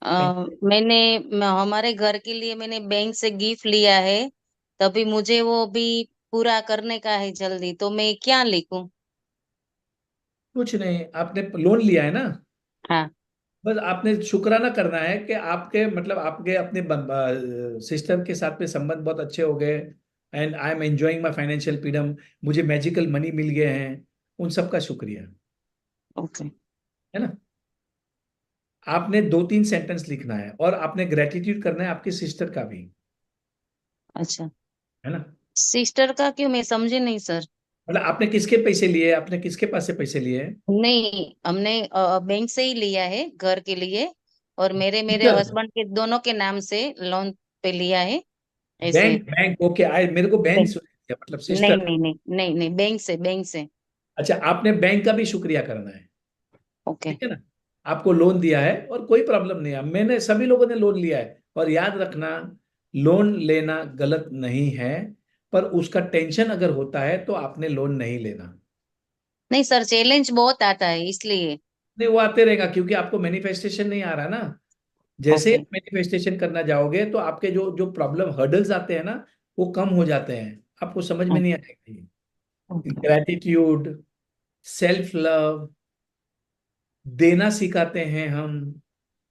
Thank you. मैंने हमारे घर के लिए मैंने बैंक से गिफ्ट लिया है, तभी मुझे वो भी पूरा करने का है जल्दी, तो मैं क्या लिखूं? कुछ नहीं, आपने लोन लिया है ना, हाँ। बस आपने शुक्राना करना है कि आपके, मतलब आपके अपने सिस्टर के साथ में संबंध बहुत अच्छे हो गए, and I am enjoying my financial freedom, मुझे मैजिकल मनी मिल गए हैं, उन सब का शुक्रिया, ओके। है ना। आपने 2-3 सेंटेंस लिखना है, और आपने ग्रेटिट्यूड करना है आपकी सिस्टर का भी, अच्छा, है ना। सिस्टर का क्यों? मैं समझे नहीं सर। मतलब आपने किसके पैसे लिए, आपने किसके पास से पैसे लिए? नहीं, हमने बैंक से ही लिया है घर के लिए, और मेरे मेरे सिस्टर, हस्बैंड के दोनों के नाम से लोन पे लिया है ऐसे। बैंक बैंक ओके, आई मेरे को बैंक बैंक। सुन दिया, मतलब नहीं सिस्टर। नहीं नहीं नहीं नहीं, बैंक से, बैंक से। अच्छा, आपने बैंक का भी शुक्रिया करना है, ओके। ठीक है ना। आपको लोन दिया है और कोई प्रॉब्लम नहीं है, मैंने, सभी लोगों ने लोन लिया है, और याद रखना, लोन लेना गलत नहीं है, पर उसका टेंशन अगर होता है तो आपने लोन नहीं लेना। नहीं सर, चैलेंज बहुत आता है इसलिए। नहीं, वो आते रहेगा, क्योंकि आपको मैनिफेस्टेशन नहीं आ रहा ना। जैसे ही ओके। मैनिफेस्टेशन करना जाओगे, तो आपके जो जो प्रॉब्लम हर्डल्स आते हैं ना, वो कम हो जाते हैं, आपको समझ में नहीं आएगा ये। ओके। ग्रेटिट्यूड, सेल्फ लव, देना सिखाते हैं हम,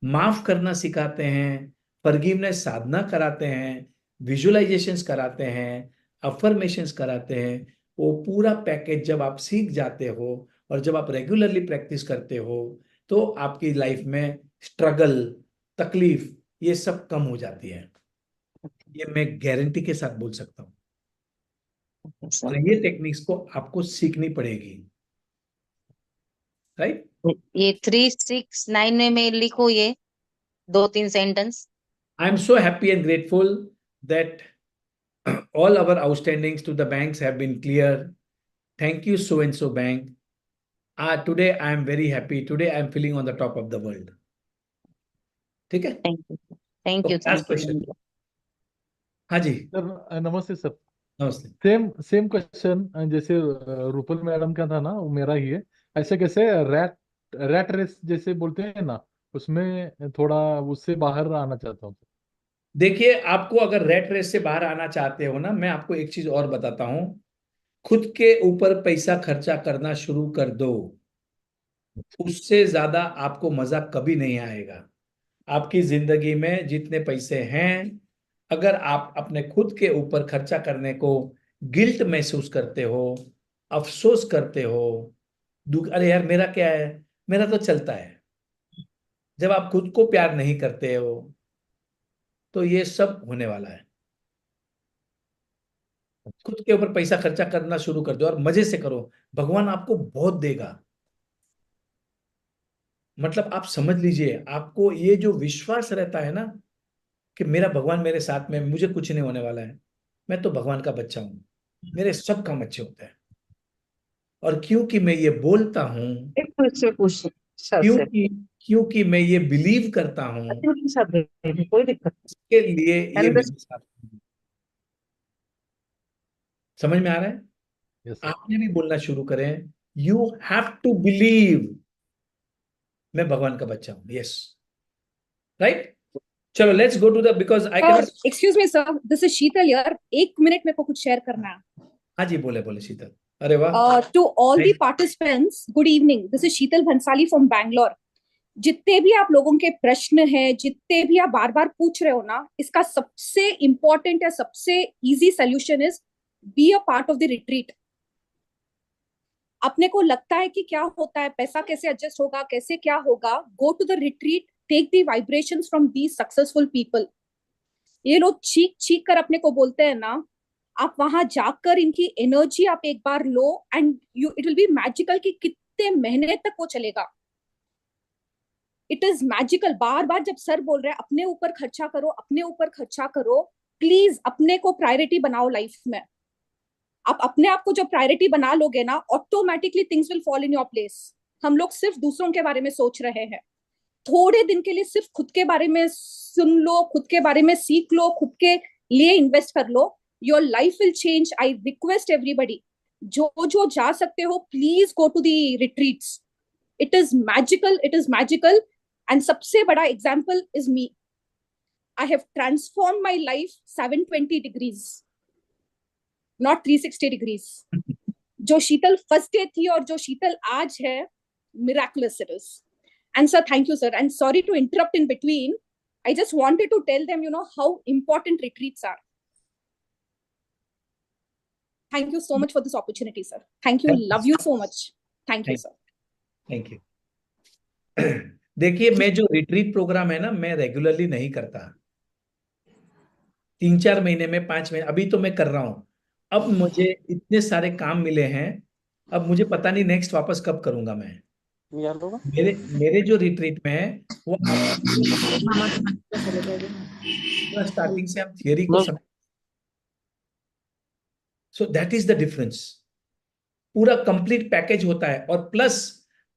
माफ करना सिखाते हैं, फॉरगिवनेस साधना कराते हैं, विजुअलाइजेशंस कराते हैं, अफर्मेशंस कराते हैं। वो पूरा पैकेज जब आप सीख जाते हो, और जब आप रेगुलरली प्रैक्टिस करते हो, तो आपकी लाइफ में स्ट्रगल, तकलीफ, ये सब कम हो जाती है। ये मैं गारंटी के साथ बोल सकता हूँ। और सर, ये टेक्निक्स को आपको सीखनी पड़ेगी, राइट। ये 369 में मैं लिखूं ये 2-3 sentence? I am so happy and grateful that all our outstandings to the banks have been clear. Thank you, so and so bank. Today I am very happy. Today I am feeling on the top of the world. ठीक है। Thank you, thank you, Okay, last thank question. You. हाँ जी, सर नमस्ते सर। नमस्ते। सेम सेम क्वेश्चन जैसे रूपल मैडम का था ना, वो मेरा ही है। ऐसे कैसे रैट रैट रेस जैसे बोलते हैं ना, उसमें थोड़ा उससे बाहर आना चाहता हूँ। देखिए, आपको अगर रेट रेस से बाहर आना चाहते हो ना, मैं आपको एक चीज और बताता हूं, खुद के ऊपर पैसा खर्चा करना शुरू कर दो। उससे ज्यादा आपको मजा कभी नहीं आएगा आपकी जिंदगी में। जितने पैसे हैं, अगर आप अपने खुद के ऊपर खर्चा करने को गिल्ट महसूस करते हो, अफसोस करते हो, दुख, अरे यार मेरा क्या है, मेरा तो चलता है, जब आप खुद को प्यार नहीं करते हो तो ये सब होने वाला है। खुद के ऊपर पैसा खर्चा करना शुरू कर दो और मजे से करो, भगवान आपको बहुत देगा। मतलब आप समझ लीजिए, आपको ये जो विश्वास रहता है ना कि मेरा भगवान मेरे साथ में, मुझे कुछ नहीं होने वाला है, मैं तो भगवान का बच्चा हूं, मेरे सब काम अच्छे होते हैं। और क्योंकि मैं ये बोलता हूं, एक क्वेश्चन पूछ सर से क्योंकि क्योंकि मैं ये बिलीव करता हूं, सर कोई दिक्कत इसके लिए ये नहीं। मेरे साथ है। समझ में आ रहा है? Yes sir. आपने भी बोलना शुरू करें, यू हैव टू बिलीव मैं भगवान का बच्चा हूं। Yes, right. चलो let's go to the, because I can. Excuse me sir, this is Sheetal यार, 1 मिनट मेरे को कुछ शेयर करना है। हाँ जी, बोले बोले शीतल। अरे वाह। To all the participants, good evening, this is Sheetal Bhansali from Bangalore. जितने भी आप लोगों के प्रश्न हैं, जितने भी आप बार बार पूछ रहे हो ना, इसका सबसे इंपॉर्टेंट या सबसे easy solution is be a part of the retreat. अपने को लगता है कि क्या होता है, पैसा कैसे एडजस्ट होगा, कैसे क्या होगा, go to the retreat, take the vibrations from these successful people. ये लोग चीख चीख कर अपने को बोलते हैं ना, आप वहां जाकर इनकी एनर्जी आप एक बार लो and you, it will be magical कि कितने महीने तक वो चलेगा। It is magical. बार बार जब सर बोल रहे हैं अपने ऊपर खर्चा करो, अपने ऊपर खर्चा करो, प्लीज अपने को प्रायोरिटी बनाओ लाइफ में। आप अपने आप को जब प्रायोरिटी बना लोगे ना, automatically things will fall in your place. हम लोग सिर्फ दूसरों के बारे में सोच रहे हैं। थोड़े दिन के लिए सिर्फ खुद के बारे में सुन लो, खुद के बारे में सीख लो, खुद के लिए इन्वेस्ट कर लो, your life will change. I request everybody, जो जा सकते हो please go to the retreats. It is magical, it is magical. And सबसे बड़ा example is me. I have transform my life 720 degrees, not 360 degrees. जो शीतल फर्स्ट डे थी और जो शीतल आज है, miraculous it is. And sir, thank you sir, and sorry to interrupt in between. I just wanted to tell them, how important retreats are. Thank you so much for this opportunity, sir. Thank you. Love you so much. Thank you, sir. Thank you. देखिए, मैं जो रिट्रीट प्रोग्राम है ना, मैं रेगुलरली नहीं करता। 3-4 महीने में, 5 महीने, अभी तो मैं कर रहा हूं। अब मुझे इतने सारे काम मिले हैं, अब मुझे पता नहीं नेक्स्ट वापस कब करूंगा मैं। मेरे जो रिट्रीट में है वो स्टार्टिंग से हम थियरी को समझ, so that is the difference. पूरा कंप्लीट पैकेज होता है। और plus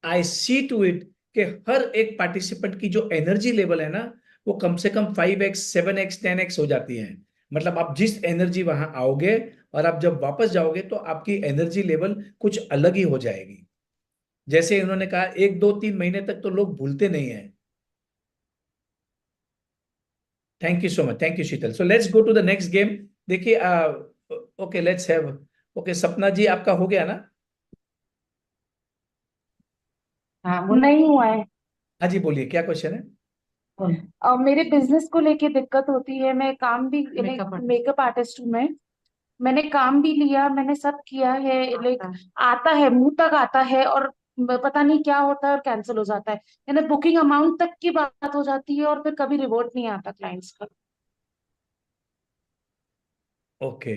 I see to it कि हर एक पार्टिसिपेंट की जो एनर्जी लेवल है ना, वो कम से कम 5x 7x 10x हो जाती है। मतलब आप जिस एनर्जी वहां आओगे और आप जब वापस जाओगे तो आपकी एनर्जी लेवल कुछ अलग ही हो जाएगी। जैसे इन्होंने कहा 1 2 3 महीने तक तो लोग भूलते नहीं है। Thank you so much, thank you Sheetal. So let's go to the next game. देखिए, okay let's have, okay Sapna ji आपका हो गया ना? हाँ, वो नहीं हुआ है। हाँ जी, बोलिए क्या क्वेश्चन है? मेरे बिजनेस को लेके दिक्कत होती है। मैं काम भी, मेकअप आर्टिस्ट हूँ मैं। मैंने काम भी लिया, मैंने सब किया है, लाइक आता है, मुंह तक आता है, और पता नहीं क्या होता है और कैंसिल हो जाता है। यानी बुकिंग अमाउंट तक की बात हो जाती है और फिर कभी रिवॉर्ड नहीं आता क्लाइंट्स का। ओके,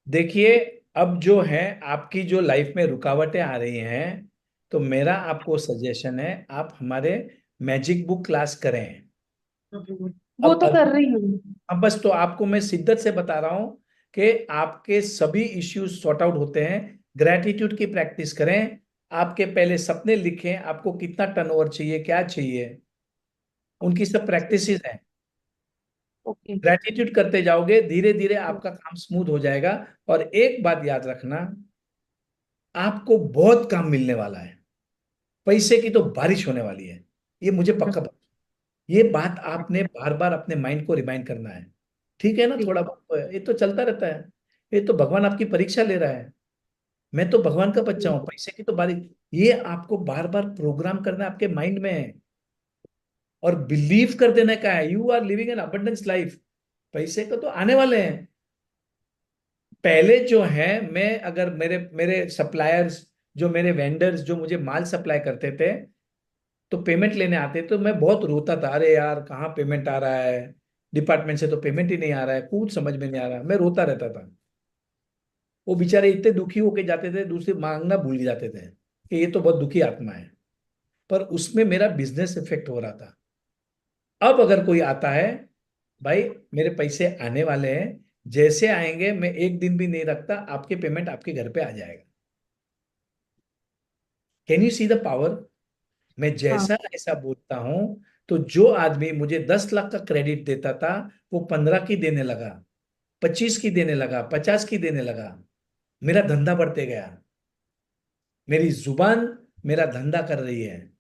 देखिए, अब जो है आपकी जो लाइफ में रुकावटें आ रही हैं, तो मेरा आपको सजेशन है आप हमारे मैजिक बुक क्लास करें। वो तो कर रही हूँ। अब बस तो आपको मैं शिद्दत से बता रहा हूं कि आपके सभी इश्यूज सॉर्ट आउट होते हैं। ग्रैटिट्यूड की प्रैक्टिस करें। आपके पहले सपने लिखें, आपको कितना टर्नओवर चाहिए, क्या चाहिए, उनकी सब प्रैक्टिसेस हैं। ग्रैटिट्यूड करते जाओगे, धीरे धीरे आपका काम स्मूथ हो जाएगा। और एक बात याद रखना, आपको बहुत काम मिलने वाला है, पैसे की तो बारिश होने वाली है, ये मुझे पक्का पता। ये बात आपने बार बार अपने माइंड को रिमाइंड करना है, ठीक है ना? थोड़ा बहुत तो है, ये तो चलता रहता है, ये तो भगवान आपकी परीक्षा ले रहा है। मैं तो भगवान का बच्चा हूं, पैसे की तो बारी। ये आपको बार बार प्रोग्राम करना है आपके माइंड में, और बिलीव कर देने का है you are living an abundance life. पैसे को तो आने वाले हैं। पहले जो है, मैं अगर मेरे मेरे सप्लायर्स, जो मेरे वेंडर्स जो मुझे माल सप्लाई करते थे, तो पेमेंट लेने आते तो मैं बहुत रोता था, अरे यार कहाँ पेमेंट आ रहा है, डिपार्टमेंट से तो पेमेंट ही नहीं आ रहा है, कुछ समझ में नहीं आ रहा, मैं रोता रहता था। वो बेचारे इतने दुखी होके जाते थे, दूसरे मांगना भूल जाते थे कि ये तो बहुत दुखी आत्मा है। पर उसमें मेरा बिजनेस इफेक्ट हो रहा था। अब अगर कोई आता है, भाई मेरे पैसे आने वाले हैं, जैसे आएंगे मैं एक दिन भी नहीं रखता, आपके पेमेंट आपके घर पे आ जाएगा। Can you see the power? मैं जैसा ऐसा बोलता हूं, तो जो आदमी मुझे 10 लाख का क्रेडिट देता था, वो 15 की देने लगा, 25 की देने लगा, 50 की देने लगा। मेरा धंधा बढ़ते गया। मेरी जुबान मेरा धंधा कर रही है।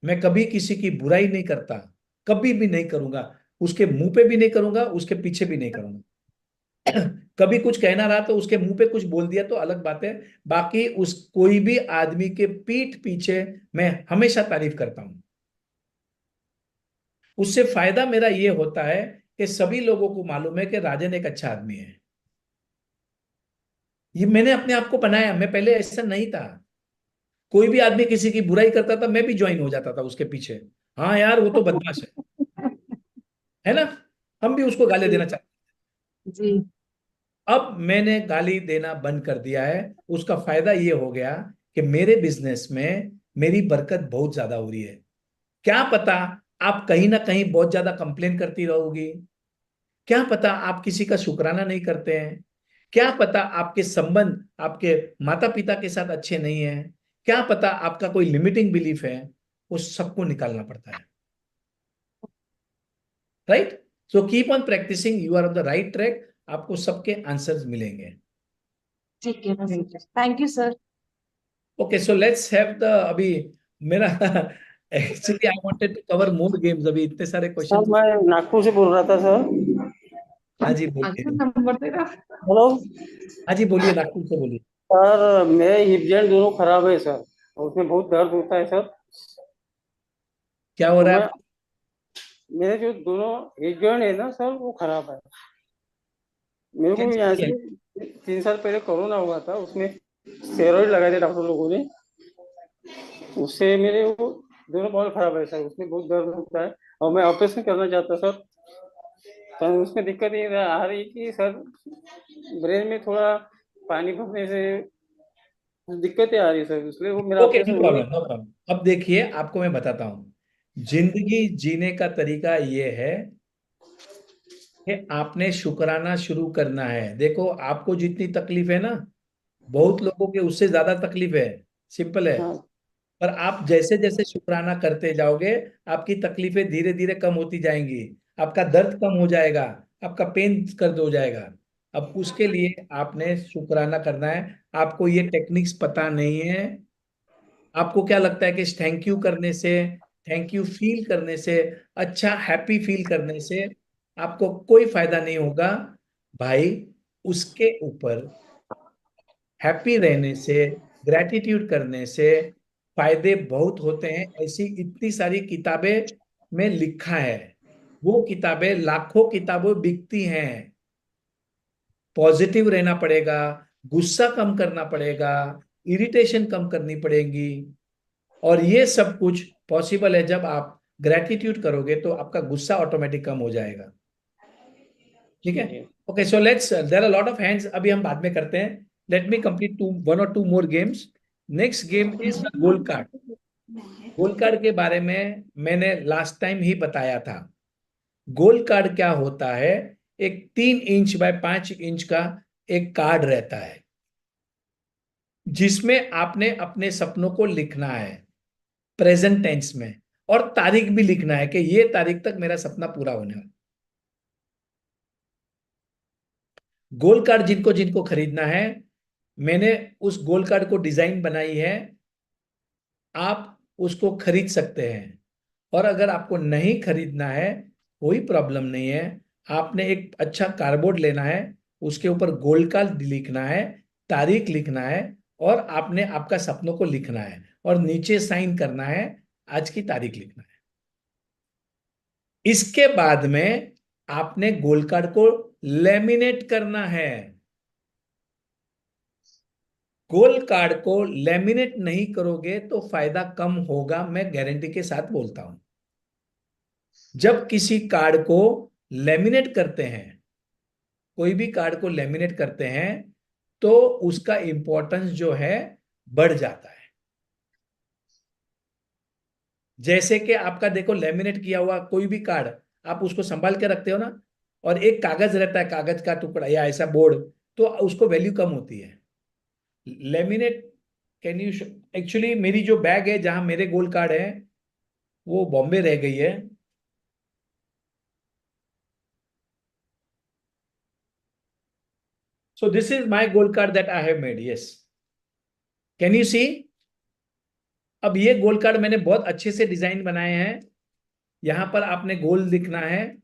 मैं कभी किसी की बुराई नहीं करता, कभी भी नहीं करूंगा। उसके मुंह पे भी नहीं करूंगा, उसके पीछे भी नहीं करूंगा। कभी कुछ कहना रहा तो उसके मुंह पे कुछ बोल दिया तो अलग बात है। बाकी उस कोई भी आदमी के पीठ पीछे मैं हमेशा तारीफ करता हूं। उससे फायदा मेरा ये होता है कि सभी लोगों को मालूम है कि राजन एक अच्छा आदमी है। ये मैंने अपने आप को बनाया, मैं पहले ऐसा नहीं था। कोई भी आदमी किसी की बुराई करता था, मैं भी ज्वाइन हो जाता था उसके पीछे। हाँ यार वो तो बदमाश है ना, हम भी उसको गाली देना चाहते। जी अब मैंने गाली देना बंद कर दिया है। उसका फायदा ये हो गया कि मेरे बिजनेस में मेरी बरकत बहुत ज्यादा हो रही है। क्या पता आप कहीं ना कहीं बहुत ज्यादा कंप्लेन करती रहोगी, क्या पता आप किसी का शुक्राना नहीं करते हैं, क्या पता आपके संबंध आपके माता पिता के साथ अच्छे नहीं है, क्या पता आपका कोई लिमिटिंग बिलीफ है, वो सबको निकालना पड़ता है। Right? So keep on practising, you are on the right track. आपको सबके आंसर्स मिलेंगे। ठीक है thank you sir. Okay, so let's have the अभी मेरा actually I wanted to cover more games, अभी इतने सारे सर क्वेश्चन। मैं नागपुर से बोल रहा था सर। हाँ जी बोलिए। नंबर तेरा। हेलो हाँ जी बोलिए, नागपुर से बोलिए। सर, मेरे हिप जॉइंट दोनों खराब है सर, और उसमें बहुत दर्द होता है सर। क्या हो तो रहा है मैं आपको? मेरे जो दोनों हिप जॉइंट है ना सर, वो खराब है। मेरे को यहाँ कैसे? से 3 साल पहले कोरोना हुआ था, उसमें स्टेरॉइड लगाए थे डॉक्टर लोगों ने। उससे मेरे वो दोनों बहुत खराब है सर, उसमें बहुत दर्द होता है, और मैं ऑपरेशन करना चाहता सर। तो उसमें दिक्कत ये आ रही कि सर ब्रेन में थोड़ा पानी भरने से दिक्कतें आ रही है सर, इसलिए वो मेरा ओके, ऑपरेशन नो हो नहीं। Problem, no problem. अब देखिए आपको मैं बताता हूँ, जिंदगी जीने का तरीका ये है कि आपने शुक्राना शुरू करना है। देखो आपको जितनी तकलीफ है ना, बहुत लोगों के उससे ज्यादा तकलीफ है। सिंपल है। हाँ पर आप जैसे जैसे शुक्राना करते जाओगे, आपकी तकलीफें धीरे धीरे कम होती जाएंगी, आपका दर्द कम हो जाएगा, आपका पेन कर हो जाएगा। अब उसके लिए आपने शुक्राना करना है। आपको ये टेक्निक्स पता नहीं है। आपको क्या लगता है कि थैंक यू करने से, थैंक यू फील करने से, अच्छा हैप्पी फील करने से आपको कोई फायदा नहीं होगा। भाई उसके ऊपर हैप्पी रहने से, ग्रैटिट्यूड करने से फायदे बहुत होते हैं। ऐसी इतनी सारी किताबें में लिखा है। वो किताबें लाखों किताबें बिकती हैं। पॉजिटिव रहना पड़ेगा, गुस्सा कम करना पड़ेगा, इरिटेशन कम करनी पड़ेगी। और ये सब कुछ पॉसिबल है जब आप ग्रैटिट्यूड करोगे, तो आपका गुस्सा ऑटोमेटिक कम हो जाएगा। ठीक है? Okay, so let's, there are lot of hands, अभी हम बाद में करते हैं। लेट मी कंप्लीट वन और two more games. Next game is goal card. Goal card के बारे में मैंने लास्ट टाइम ही बताया था। गोल कार्ड क्या होता है? एक 3 इंच बाय 5 इंच का एक कार्ड रहता है, जिसमें आपने अपने सपनों को लिखना है प्रेजेंट टेंस में, और तारीख भी लिखना है कि ये तारीख तक मेरा सपना पूरा होने वाला। गोल कार्ड जिनको जिनको खरीदना है, मैंने उस गोल कार्ड को डिजाइन बनाई है, आप उसको खरीद सकते हैं। और अगर आपको नहीं खरीदना है, कोई प्रॉब्लम नहीं है। आपने एक अच्छा कार्डबोर्ड लेना है, उसके ऊपर गोल कार्ड लिखना है, तारीख लिखना है और आपने आपका सपनों को लिखना है और नीचे साइन करना है, आज की तारीख लिखना है। इसके बाद में आपने गोल कार्ड को लेमिनेट करना है। गोल कार्ड को लेमिनेट नहीं करोगे तो फायदा कम होगा, मैं गारंटी के साथ बोलता हूं। जब किसी कार्ड को लेमिनेट करते हैं, कोई भी कार्ड को लेमिनेट करते हैं, तो उसका इंपॉर्टेंस जो है बढ़ जाता है। जैसे कि आपका देखो लेमिनेट किया हुआ कोई भी कार्ड आप उसको संभाल के रखते हो ना, और एक कागज रहता है, कागज का टुकड़ा या ऐसा बोर्ड, तो उसको वैल्यू कम होती है। लेमिनेट कैन यू एक्चुअली मेरी जो बैग है जहां मेरे गोल्ड कार्ड है वो बॉम्बे रह गई है। So this is my gold card that I have made. Yes. Can you see? अब ये गोल्ड कार्ड मैंने बहुत अच्छे से डिजाइन बनाए हैं। यहां पर आपने गोल लिखना है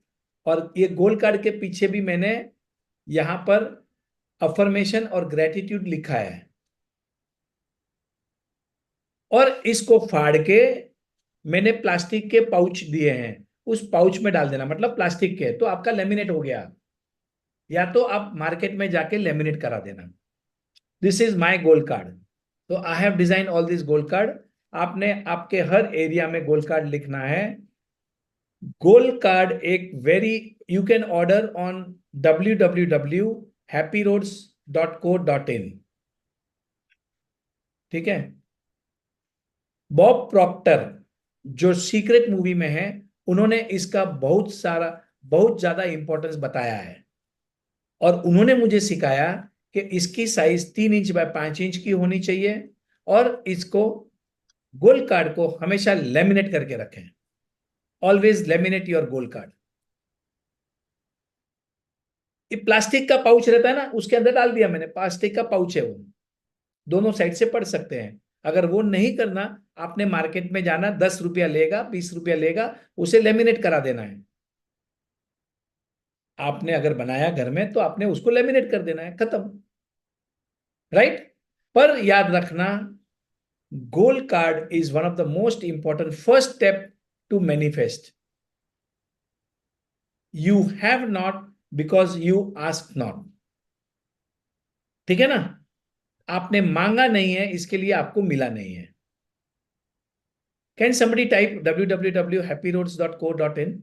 और ये गोल्ड कार्ड के पीछे भी मैंने यहां पर अफर्मेशन और ग्रेटिट्यूड लिखा है। और इसको फाड़ के मैंने प्लास्टिक के पाउच दिए हैं, उस पाउच में डाल देना, मतलब प्लास्टिक के, तो आपका लेमिनेट हो गया। या तो आप मार्केट में जाके लेमिनेट करा देना। This is my gold card. तो I have design all this gold card. आपने आपके हर एरिया में गोल्ड कार्ड लिखना है। गोल्ड कार्ड एक very, you can order on www.happyroads.co.in। ठीक है। बॉब प्रॉक्टर जो सीक्रेट मूवी में है, उन्होंने इसका बहुत ज्यादा इंपॉर्टेंस बताया है और उन्होंने मुझे सिखाया कि इसकी साइज 3 इंच बाय 5 इंच की होनी चाहिए और इसको गोल्ड कार्ड को हमेशा लेमिनेट करके रखें। Always laminate your gold card. ये प्लास्टिक का पाउच रहता है ना, उसके अंदर डाल दिया मैंने, प्लास्टिक का पाउच है वो, दोनों साइड से पढ़ सकते हैं। अगर वो नहीं करना, आपने मार्केट में जाना, 10 रुपया लेगा, 20 रुपया लेगा, उसे लेमिनेट करा देना है। आपने अगर बनाया घर में तो आपने उसको लेमिनेट कर देना है, खत्म। राइट। पर याद रखना, gold card is one of the most important first step to manifest. You have not because you ask not. ठीक है ना। आपने मांगा नहीं है, इसके लिए आपको मिला नहीं है। Can somebody type www.happyroads.co.in,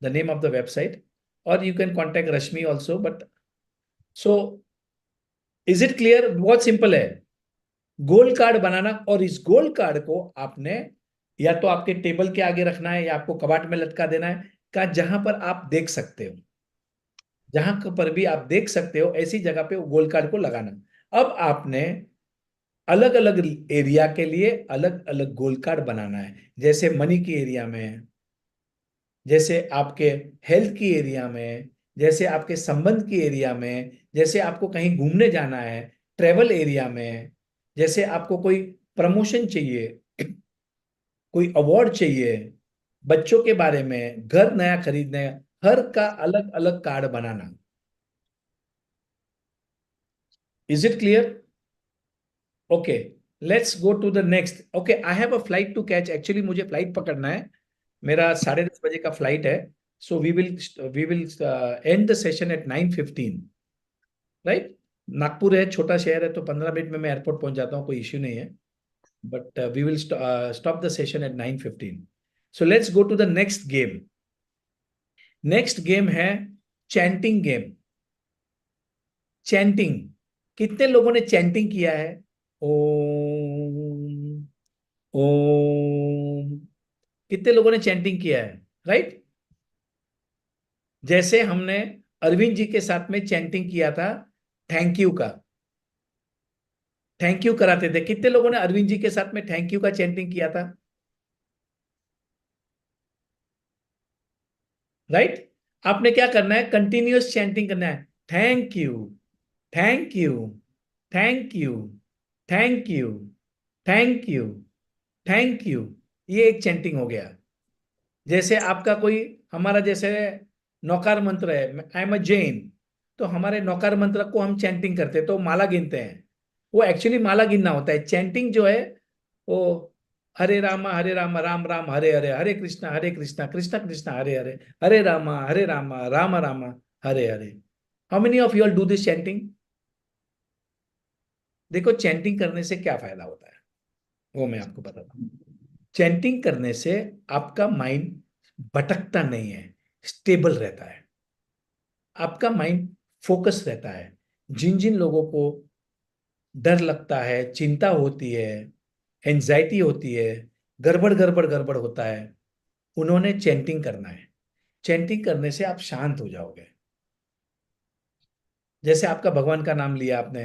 the name of the website, or you can contact Rashmi also. But so is it clear? बहुत सिंपल है गोल्ड कार्ड बनाना। और इस गोल्ड कार्ड को आपने या तो आपके टेबल के आगे रखना है या आपको कबाड़ में लटका देना है, का जहां पर आप देख सकते हो, जहां पर भी आप देख सकते हो ऐसी जगह पे गोल्ड कार्ड को लगाना। अब आपने अलग अलग एरिया के लिए अलग अलग गोल्ड कार्ड बनाना है। जैसे मनी की एरिया में, जैसे आपके हेल्थ की एरिया में, जैसे आपके संबंध की एरिया में, जैसे आपको कहीं घूमने जाना है ट्रेवल एरिया में, जैसे आपको कोई प्रमोशन चाहिए, कोई अवार्ड चाहिए, बच्चों के बारे में, घर नया खरीदने, हर का अलग अलग कार्ड बनाना। Is it clear? Okay, let's go to the next. Okay, I have a flight to catch. Actually मुझे फ्लाइट पकड़ना है, मेरा 10:30 बजे का फ्लाइट है। So we will end the session at 9:15। Right. Nagpur है, छोटा शहर है, तो 15 मिनट में मैं एयरपोर्ट पहुंच जाता हूँ, कोई इश्यू नहीं है। But we will stop the session at 9:15। So let's go to the next game. Next game है चैंटिंग गेम। चैंटिंग, कितने लोगों ने चैंटिंग किया है? ओम ओम, कितने लोगों ने चैंटिंग किया है? राइट। जैसे हमने अरविंद जी के साथ में चैंटिंग किया था थैंक यू का, थैंक यू कराते थे। कितने लोगों ने अरविंद जी के साथ में थैंक यू का चैंटिंग किया था? राइट। आपने क्या करना है? कंटिन्यूअस चैंटिंग करना है। Thank you, thank you, thank you, thank you, thank you, thank you. ये एक चैंटिंग हो गया। जैसे आपका कोई, हमारा जैसे नौकार मंत्र है, आई एम अ जैन, तो हमारे नौकार मंत्र को हम चैंटिंग करते हैं, तो माला गिनते हैं। वो एक्चुअली माला गिनना होता है। चैंटिंग जो है वो Hare Ram Ram Ram Hare Hare, Hare Krishna Krishna Krishna Hare Hare, Hare Ram Ram Hare Hare. How many of you all do this chanting? देखो चैंटिंग करने से क्या फायदा होता है वो मैं आपको बताता हूँ। चैंटिंग करने से आपका माइंड भटकता नहीं है, स्टेबल रहता है, आपका माइंड फोकस रहता है। जिन जिन लोगों को डर लगता है, चिंता होती है, एंजाइटी होती है, गड़बड़ होता है, उन्होंने चैंटिंग करना है। चैंटिंग करने से आप शांत हो जाओगे। जैसे आपका भगवान का नाम लिया आपने,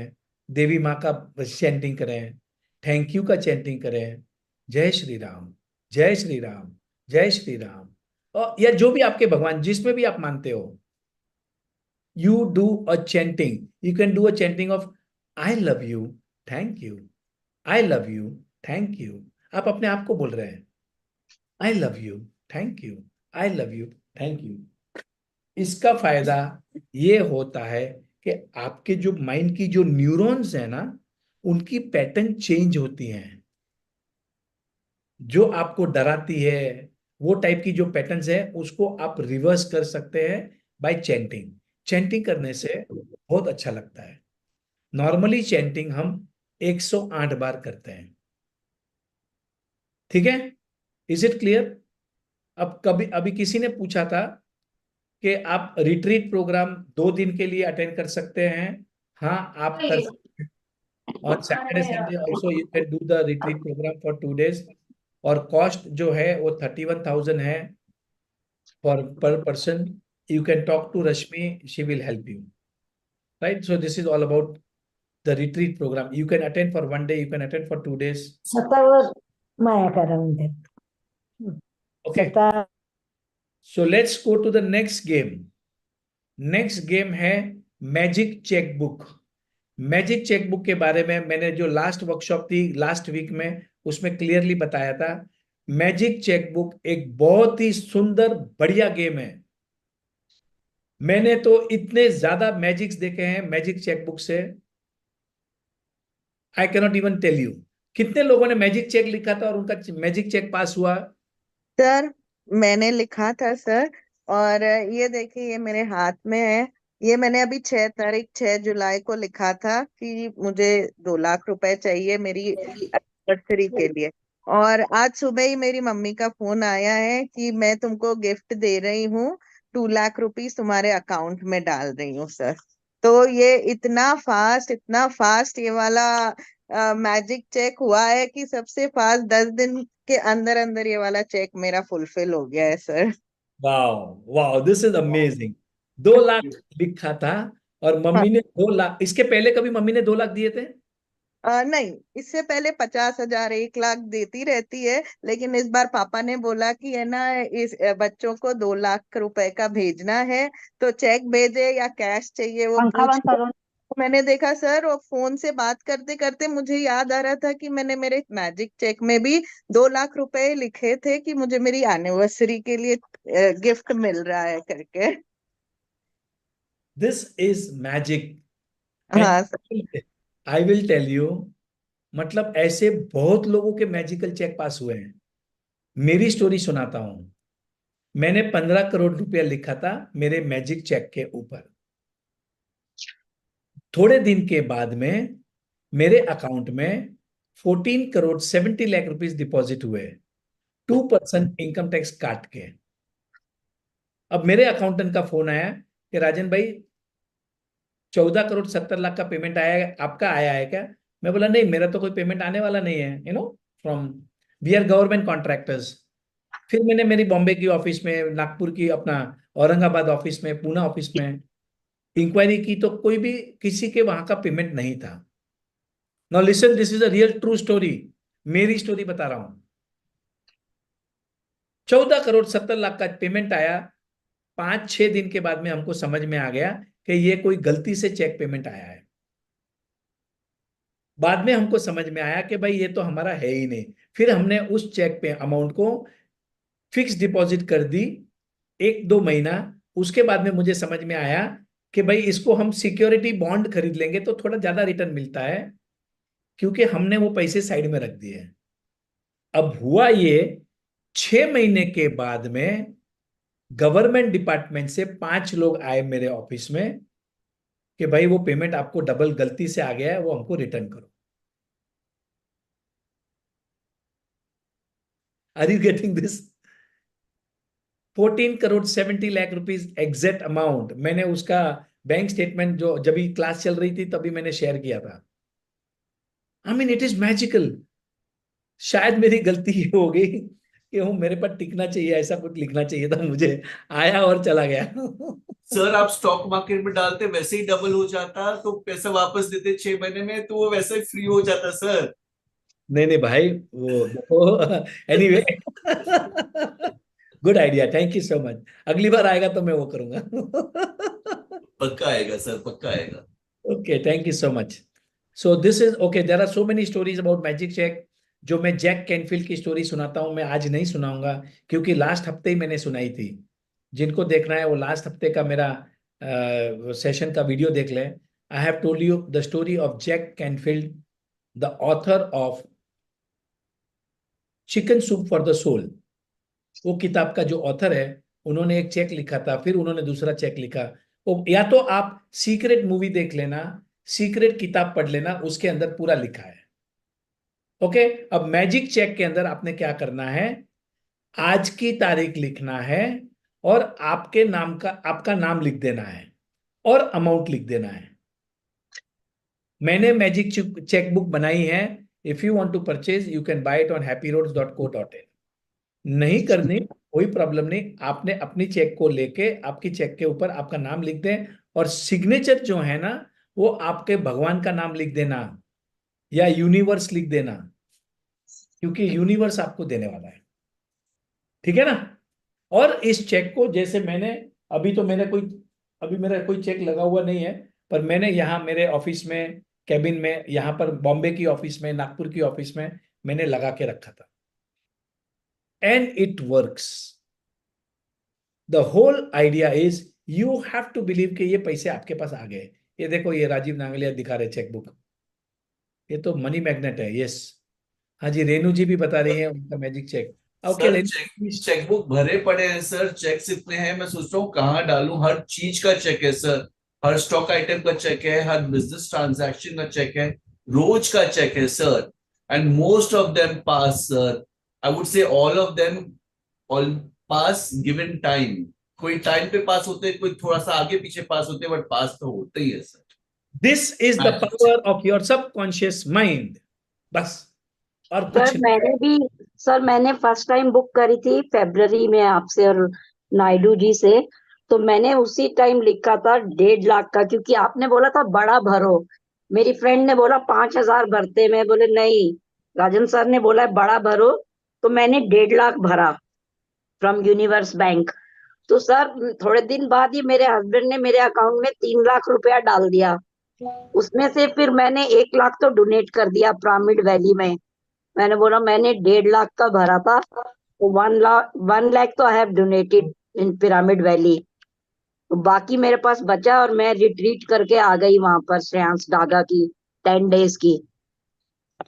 देवी माँ का चैंटिंग करें, थैंक यू का चैंटिंग करें, जय श्री राम जय श्री राम जय श्री राम, और या जो भी आपके भगवान जिसमें भी आप मानते हो, you do a chanting. You can do a chanting of I love you, thank you, I love you, thank you. आप अपने आप को बोल रहे हैं I love you, thank you, I love you, thank you. इसका फायदा ये होता है कि आपके जो माइंड की जो न्यूरॉन्स है ना, उनकी पैटर्न चेंज होती हैं। जो आपको डराती है वो टाइप की जो पैटर्न्स है उसको आप रिवर्स कर सकते हैं बाय चैंटिंग। चैंटिंग करने से बहुत अच्छा लगता है। नॉर्मली चैंटिंग हम 108 बार करते हैं, ठीक है? Is it clear? अब कभी अभी किसी ने पूछा था कि आप रिट्रीट प्रोग्राम 2 दिन के लिए अटेंड कर सकते हैं। हाँ, आप कर सकते हैं। और Saturday Sunday also you can do the retreat program for 2 days. और कॉस्ट जो है वो 31,000 है per person. You can talk to Rashmi, she will help you, right? So this is all about the retreat program. You can attend for 1 day, you can attend for 2 days. स्वतःवर माया करा म्हणते. Okay, स्वतः so let's go to the next game. Next game है मैजिक चेकबुक। मैजिक चेकबुक के बारे में मैंने जो लास्ट वर्कशॉप थी लास्ट वीक में, उसमें क्लियरली बताया था। मैजिक चेकबुक एक बहुत ही सुंदर बढ़िया गेम है। मैंने तो इतने ज्यादा मैजिक्स देखे हैं मैजिक चेकबुक से, I cannot even tell you. कितने लोगों ने मैजिक चेक लिखा था और उनका मैजिक चेक पास हुआ? सर मैंने लिखा था सर, और ये देखिए ये मेरे हाथ में है। ये मैंने अभी 6 जुलाई को लिखा था कि मुझे 2 लाख रुपए चाहिए मेरी एनिवर्सरी के लिए, और आज सुबह ही मेरी मम्मी का फोन आया है कि मैं तुमको गिफ्ट दे रही हूँ, 2 लाख रुपीस तुम्हारे अकाउंट में डाल रही हूँ सर। तो ये इतना फास्ट ये वाला मैजिक चेक हुआ है कि सबसे फास्ट 10 दिन के अंदर अंदर ये वाला चेक मेरा फुलफिल हो गया है sir. Wow wow, this is amazing. 2 lakh लिखा था और मम्मी ने 2 लाख। इसके पहले कभी मम्मी ने 2 लाख दिए थे? नहीं, इससे पहले 50,000 1 लाख देती रहती है, लेकिन इस बार पापा ने बोला कि है ना इस बच्चों को 2 लाख रुपए का भेजना है, तो चेक भेजे या कैश चाहिए वो पूछ। मैंने देखा सर, और फोन से बात करते करते मुझे याद आ रहा था कि मैंने मेरे मैजिक चेक में भी 2 लाख रुपए लिखे थे कि मुझे मेरी एनिवर्सरी के लिए गिफ्ट मिल रहा है करके। This is magic. हाँ sir. I will tell you, मतलब ऐसे बहुत लोगों के मैजिकल चेक पास हुए हैं। मेरी स्टोरी सुनाता हूं। मैंने 15 करोड़ रुपया लिखा था मेरे मैजिक चेक के ऊपर। थोड़े दिन के बाद में मेरे अकाउंट में 14 करोड़ 70 लाख रुपीस डिपॉजिट हुए, 2% इनकम टैक्स काट के। अब मेरे अकाउंटेंट का फोन आया कि राजन भाई 14 करोड़ 70 लाख का पेमेंट आया है, आपका आया है क्या? मैं बोला नहीं, मेरा तो कोई पेमेंट आने वाला नहीं है, from we are government contractors. फिर मैंने मेरी बॉम्बे की ऑफिस में, नागपुर की अपना औरंगाबाद ऑफिस में, पूना ऑफिस में इंक्वायरी की, तो कोई भी किसी के वहां का पेमेंट नहीं था। Now listen, this is a real true story, मेरी स्टोरी बता रहा हूं। 14 करोड़ 70 लाख का पेमेंट आया। 5-6 दिन के बाद में हमको समझ में आ गया कि ये कोई गलती से चेक पेमेंट आया है। बाद में हमको समझ में आया कि भाई ये तो हमारा है ही नहीं। फिर हमने उस चेक पे अमाउंट को फिक्स डिपॉजिट कर दी 1-2 महीना। उसके बाद में मुझे समझ में आया कि भाई इसको हम सिक्योरिटी बॉन्ड खरीद लेंगे तो थोड़ा ज्यादा रिटर्न मिलता है, क्योंकि हमने वो पैसे साइड में रख दिए हैं। अब हुआ ये, 6 महीने के बाद में गवर्नमेंट डिपार्टमेंट से 5 लोग आए मेरे ऑफिस में कि भाई वो पेमेंट आपको डबल गलती से आ गया है, वो हमको रिटर्न करो। Are you getting this? 14 crore 70 lakh rupees exact amount. मैंने उसका बैंक स्टेटमेंट जो जब भी क्लास चल रही थी तभी मैंने शेयर किया था। I mean it is magical. शायद मेरी गलती ये हो गई कि हूँ मेरे पर टिकना चाहिए, ऐसा कुछ लिखना चाहिए था मुझे, आया और चला गया। सर आप स्टॉक मार्केट में डालते वैसे ही डबल हो जाता, तो पैसा वापस देते 6 महीने में तो वो वैसे ही फ्री हो जाता सर। नहीं नहीं भाई, वो anyway, good idea, thank you so much. अगली बार आएगा तो मैं वो करूंगा। पक्का आएगा सर, पक्का आएगा। Okay, thank you so much. So this is okay, there are so many stories about magic cheque. जो मैं जैक कैनफील्ड की स्टोरी सुनाता हूं, मैं आज नहीं सुनाऊंगा क्योंकि लास्ट हफ्ते ही मैंने सुनाई थी। जिनको देखना है वो लास्ट हफ्ते का मेरा सेशन का वीडियो देख लें। I have told you the story of Jack Canfield, the author of Chicken Soup for the Soul. वो किताब का जो ऑथर है, उन्होंने एक चेक लिखा था, फिर उन्होंने दूसरा चेक लिखा। या तो आप सीक्रेट मूवी देख लेना, सीक्रेट किताब पढ़ लेना, उसके अंदर पूरा लिखा है। ओके, अब मैजिक चेक के अंदर आपने क्या करना है, आज की तारीख लिखना है और आपके नाम का, आपका नाम लिख देना है और अमाउंट लिख देना है। मैंने मैजिक चेक बुक बनाई है। If you want to purchase you can buy it on happyroads.co.in। नहीं करनी कोई प्रॉब्लम नहीं, आपने अपनी चेक को लेके आपकी चेक के ऊपर आपका नाम लिख दें और सिग्नेचर जो है ना वो आपके भगवान का नाम लिख देना या यूनिवर्स लिख देना, क्योंकि यूनिवर्स आपको देने वाला है। ठीक है ना? और इस चेक को जैसे मैंने अभी मेरा कोई चेक लगा हुआ नहीं है, पर मैंने यहाँ मेरे ऑफिस में कैबिन में, यहाँ पर बॉम्बे की ऑफिस में, नागपुर की ऑफिस में मैंने लगा के रखा था। And it works. The whole idea is you have to believe कि ये पैसे आपके पास आ गए। ये देखो, ये राजीव नांगलिया दिखा रहे चेक बुक, ये तो मनी मैग्नेट है। यस, हाँ जी, रेनू जी भी बता रही है उनका magic cheque. Okay, sir chequebook भरे पड़े हैं सर, चेक्स इतने हैं, मैं सोच रहा हूँ कहाँ डालूं। हर चीज का चेक है सर, हर स्टॉक आइटम का चेक है, हर बिजनेस ट्रांजैक्शन का चेक है, रोज का चेक है sir. And most of them pass sir, I would say all of them all pass given time. कोई टाइम पे पास होते हैं, कोई थोड़ा सा आगे पीछे पास होते हैं, बट पास तो होते ही है sir. This is the power of your subconscious mind, बस। और कुछ मैंने फर्स्ट टाइम बुक करी थी फरवरी में आपसे और नायडू जी से, तो मैंने उसी टाइम लिखा था 1.5 लाख का, क्योंकि आपने बोला था बड़ा भरो। मेरी फ्रेंड ने बोला 5,000 भरते, मैं बोले नहीं, राजन सर ने बोला बड़ा भरो, तो मैंने 1.5 लाख भरा फ्रॉम यूनिवर्स बैंक। तो सर थोड़े दिन बाद ही मेरे हस्बैंड ने मेरे अकाउंट में 3 लाख रुपया डाल दिया। उसमें से फिर मैंने 1 लाख तो डोनेट कर दिया पिरामिड वैली में। मैंने बोला मैंने 1.5 लाख का भरा था, तो 1 लाख तो I have donated in pyramid valley. तो बाकी मेरे पास बचा और मैं रिट्रीट करके आ गई वहां पर श्रेयांस डागा की 10 डेज की।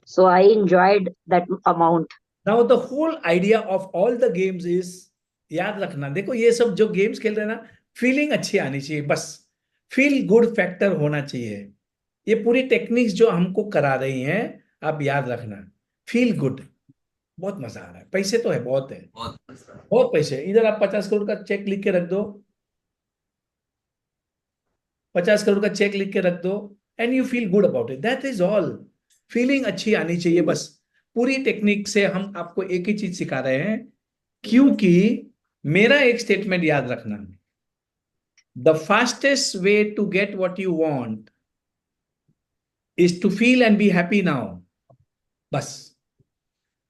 So I enjoyed that amount. Now the whole idea of all the games is, याद रखना, देखो ये सब जो गेम्स खेल रहे हैं ना, फीलिंग अच्छी आनी चाहिए, बस फील गुड फैक्टर होना चाहिए। ये पूरी टेक्निक्स जो हमको करा रही हैं, आप याद रखना, फील गुड। बहुत मजा आ रहा है, पैसे तो है, बहुत है, बहुत पैसे। इधर आप 50 करोड़ का चेक लिख के रख दो, 50 करोड़ का चेक लिख के रख दो, and you feel good about it, that is all. Feeling अच्छी आनी चाहिए बस। पूरी टेक्निक से हम आपको एक ही चीज सिखा रहे हैं, क्योंकि मेरा एक स्टेटमेंट याद रखना, the fastest way to get what you want is to feel and be happy now. बस,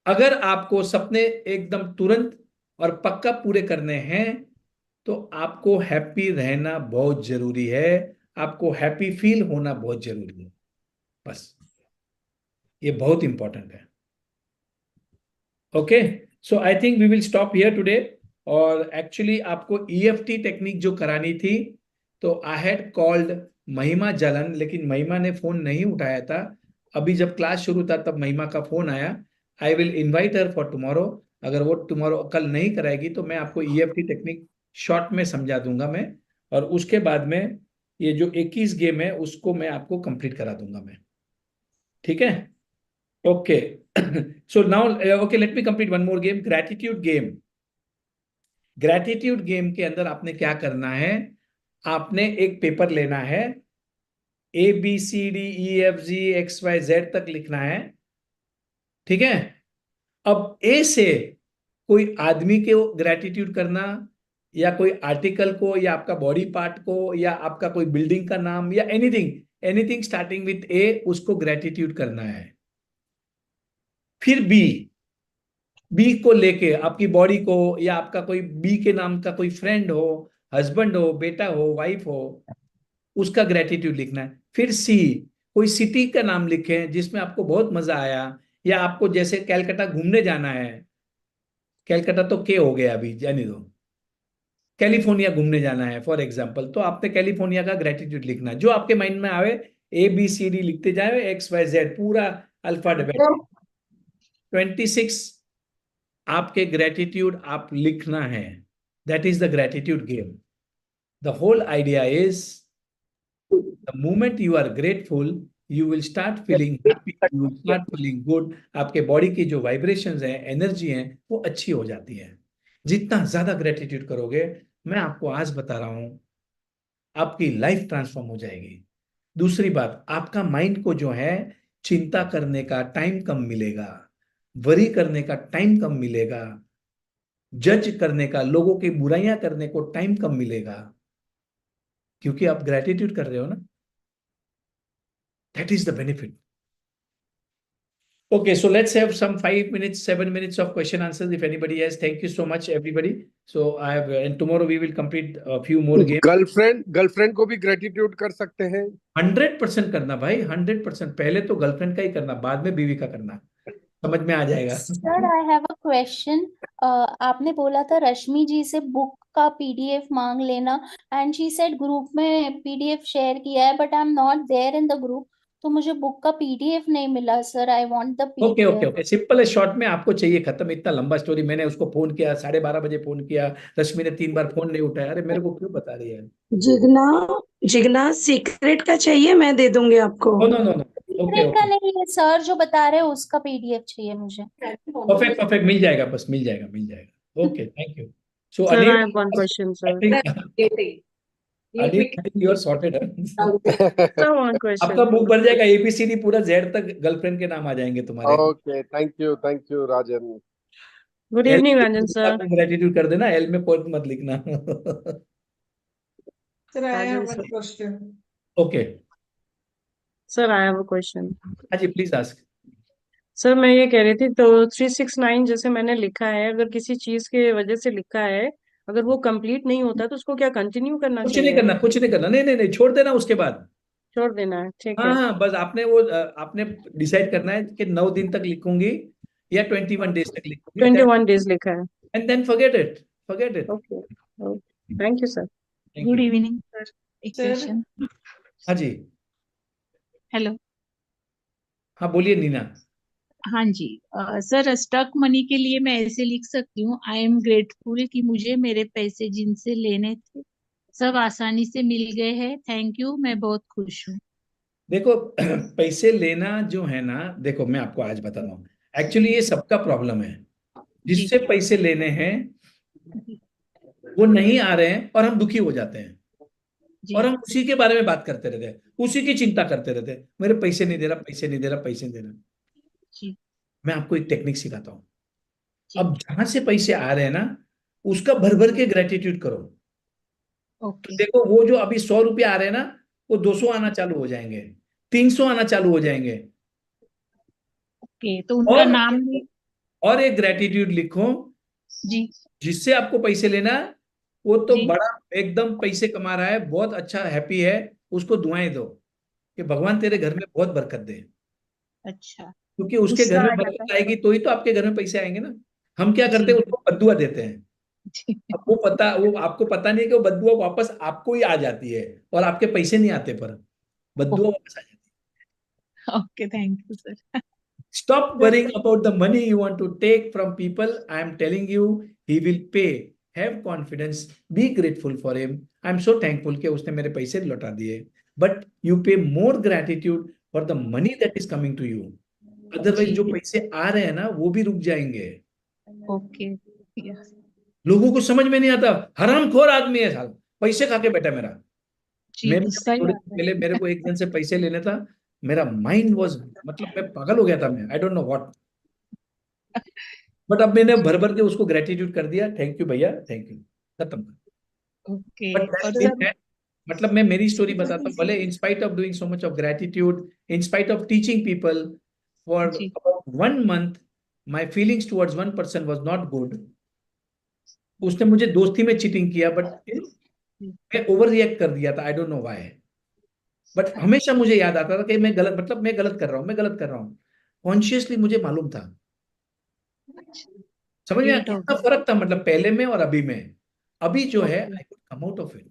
अगर आपको सपने एकदम तुरंत और पक्का पूरे करने हैं तो आपको हैप्पी रहना बहुत जरूरी है, आपको हैप्पी फील होना बहुत जरूरी है, बस ये बहुत इंपॉर्टेंट है। Okay, so I think we will stop here today. और एक्चुअली आपको EFT टेक्निक जो करानी थी, तो आई हैड कॉल्ड महिमा जलन, लेकिन महिमा ने फोन नहीं उठाया था। अभी जब क्लास शुरू था तब महिमा का फोन आया। I will invite her for tomorrow. अगर वो टुमारो कल नहीं कराएगी तो मैं आपको EFT टेक्निक शॉर्ट में समझा दूंगा मैं, और उसके बाद में ये जो 21 गेम है उसको मैं आपको कंप्लीट करा दूंगा मैं, ठीक है? Okay so now okay, late me complete one more game, gratitude game. Gratitude game के अंदर आपने क्या करना है, आपने एक पेपर लेना है, ABCDEFGXYZ तक लिखना है, ठीक है? अब ए से कोई आदमी के ग्रैटिट्यूड करना, या कोई आर्टिकल को, या आपका बॉडी पार्ट को, या आपका कोई बिल्डिंग का नाम, या एनीथिंग एनीथिंग स्टार्टिंग विथ ए, उसको ग्रैटिट्यूड करना है। फिर बी को लेके आपकी बॉडी को, या आपका कोई बी के नाम का कोई फ्रेंड हो, हस्बैंड हो, बेटा हो, वाइफ हो, उसका ग्रेटिट्यूड लिखना है। फिर सी, कोई सिटी का नाम लिखें जिसमें आपको बहुत मजा आया, या आपको जैसे कैलकाटा घूमने जाना है, कैलकाटा तो के हो गया अभी, जाने दो, कैलिफोर्निया घूमने जाना है फॉर एग्जाम्पल, तो आपने कैलिफोर्निया का ग्रेटिट्यूड लिखना है। जो आपके माइंड में आवे, ABCD लिखते जाए, XYZ पूरा अल्फाबेट। 26 आपके ग्रेटिट्यूड आप लिखना है। That is the gratitude game. The whole idea is, the moment you are grateful, you will start feeling happy, you will start feeling good. आपके बॉडी की जो वाइब्रेशंस हैं, एनर्जी हैं, वो अच्छी हो जाती है। जितना ज्यादा ग्रेटिट्यूड करोगे, मैं आपको आज बता रहा हूं, आपकी लाइफ ट्रांसफॉर्म हो जाएगी। दूसरी बात, आपका माइंड को जो है चिंता करने का टाइम कम मिलेगा, वरी करने का टाइम कम मिलेगा, जज करने का, लोगों की बुराइयां करने को टाइम कम मिलेगा, क्योंकि आप ग्रेटिट्यूड कर रहे हो ना। That is the benefit. Okay, so let's have some 5 minutes, 7 minutes of question answers if anybody has. Thank you so much, everybody. So I have, and tomorrow we will complete a few more games. Girlfriend को भी ग्रेटिट्यूड कर सकते हैं? 100% करना भाई, 100%। पहले तो गर्लफ्रेंड का ही करना, बाद में बीवी का करना, समझ में आ जाएगा। Sir I have a question. आपने बोला था रश्मि जी से बुक का PDF मांग लेना, एंड शी सेड ग्रुप में PDF शेयर किया है, but I am not there in the group, तो मुझे बुक का PDF नहीं मिला सर। I want the okay PDF। Okay okay, simple है, शॉर्ट में आपको चाहिए, खत्म। इतना लंबा स्टोरी, मैंने उसको फोन किया 12:30 बजे, फोन किया, रश्मि ने 3 बार फोन नहीं उठाया। अरे मेरे को क्यों बता रही है? जिगना सीक्रेट का चाहिए, मैं दे दूंगी आपको। No no no no, okay secret का ओके, नहीं है सर, जो बता रहे हैं उसका PDF चाहिए मुझे। परफेक्ट परफेक्ट, मिल जाएगा, बस मिल जाएगा, मिल जाएगा। Okay, thank you. So Sir, I Anil, have one question, sir. Anil you are sorted. Sir, one question. आपका बुक बन जाएगा, ABCD पूरा Z तक गर्लफ्रेंड के नाम आ जाएंगे तुम्हारे। Okay, thank you Rajan. Good evening, Ranjan sir. Gratitude कर देना, L में कोई मत लिखना। Sir, I have Ranjan one sir. question. Okay, Sir, I have a question. हाँ जी, प्लीज आस्क। सर मैं ये कह रही थी, तो 369 जैसे मैंने लिखा है, अगर किसी चीज के वजह से लिखा है, अगर वो कंप्लीट नहीं होता तो उसको क्या कंटिन्यू करना कुछ नहीं चाहिए? करना, कुछ नहीं करना, नहीं नहीं नहीं, छोड़ देना उसके बाद। छोड़ देना है, ठीक हाँ है। हाँ, बस आपने वो आपने डिसाइड करना है कि 9 दिन तक लिखूंगी या 21 डेज तक लिखूंगी, 21 डेज लिखा है। And then forget it, forget it. Okay, thank you sir. Good evening sir, एक Sir. क्वेश्चन। हाँ जी, हेलो। हाँ बोलिए नीना। हाँ जी सर, स्टॉक मनी के लिए मैं ऐसे लिख सकती हूँ, आई एम ग्रेटफुल कि मुझे मेरे पैसे जिनसे लेने थे सब आसानी से मिल गए हैं, थैंक यू, मैं बहुत खुश हूँ। देखो पैसे लेना जो है ना, देखो मैं आपको आज बताता हूँ, एक्चुअली ये सबका प्रॉब्लम है। जिससे पैसे लेने हैं वो नहीं आ रहे हैं और हम दुखी हो जाते हैं, और हम उसी के बारे में बात करते रहते हैं, उसी की चिंता करते रहते हैं, मेरे पैसे नहीं दे रहा, पैसे नहीं दे रहा, पैसे नहीं दे रहा। मैं आपको एक टेक्निक सिखाता हूँ। अब जहां से पैसे आ रहे हैं ना, उसका भर भर के ग्रेटिट्यूड करो। ओके। देखो वो जो अभी 100 रुपये आ रहे हैं ना, वो 200 आना चालू हो जाएंगे, 300 आना चालू हो जाएंगे। ओके, तो उनका नाम भी। और एक ग्रेटिट्यूड लिखो जी, जिससे आपको पैसे लेना, वो तो बड़ा एकदम पैसे कमा रहा है, बहुत अच्छा हैप्पी है, उसको दुआएं दो कि भगवान तेरे घर में बहुत बरकत दे। अच्छा, क्योंकि उसके घर में बरकत आएगी तो ही तो आपके घर में पैसे आएंगे ना। हम क्या करते हैं, उसको बद्दुआ देते हैं। वो आपको पता नहीं है कि वो बददुआ वापस आपको ही आ जाती है और आपके पैसे नहीं आते, पर बददुआ वापस आ जाती है। Okay, thank you sir. Stop worrying about the money you want to take from people. I am telling you, he will pay. Have confidence. Be grateful for him. I am so thankful कि उसने मेरे पैसे लौटा दिए. But you pay more gratitude for the money that is coming to you. Otherwise जो पैसे आ रहे हैं ना वो भी रुक जाएंगे। ओके, लोगों को समझ में नहीं आता, हरामखोर आदमी है साल, पैसे खा के बैठा मेरा। मैं गुस्सा ही थोड़े आता है। पहले मेरे को एक जन से पैसे लेने था, मेरा माइंड वाज, मतलब मैं पागल हो गया था, मैं I don't know what. But अब मैंने भर भर के उसको ग्रेटिट्यूड कर दिया, थैंक यू भैया, थैंक यू, खत्म। ओके, बट और सर मतलब मैं मेरी स्टोरी बताता हूँ, भले in spite of doing so much of gratitude, in spite of teaching people for about 1 month, my feelings towards one person was not good. उसने मुझे दोस्ती में चीटिंग किया, बट मैं ओवर रिएक्ट कर दिया था, I don't know why. But हमेशा मुझे याद आता था कि मैं गलत, मतलब मैं गलत कर रहा हूँ, मैं गलत कर रहा हूँ, कॉन्शियसली मुझे मालूम था। समझ में Great हो कितना गया। फर्क था, मतलब पहले में और अभी में। अभी जो है I could come out of it.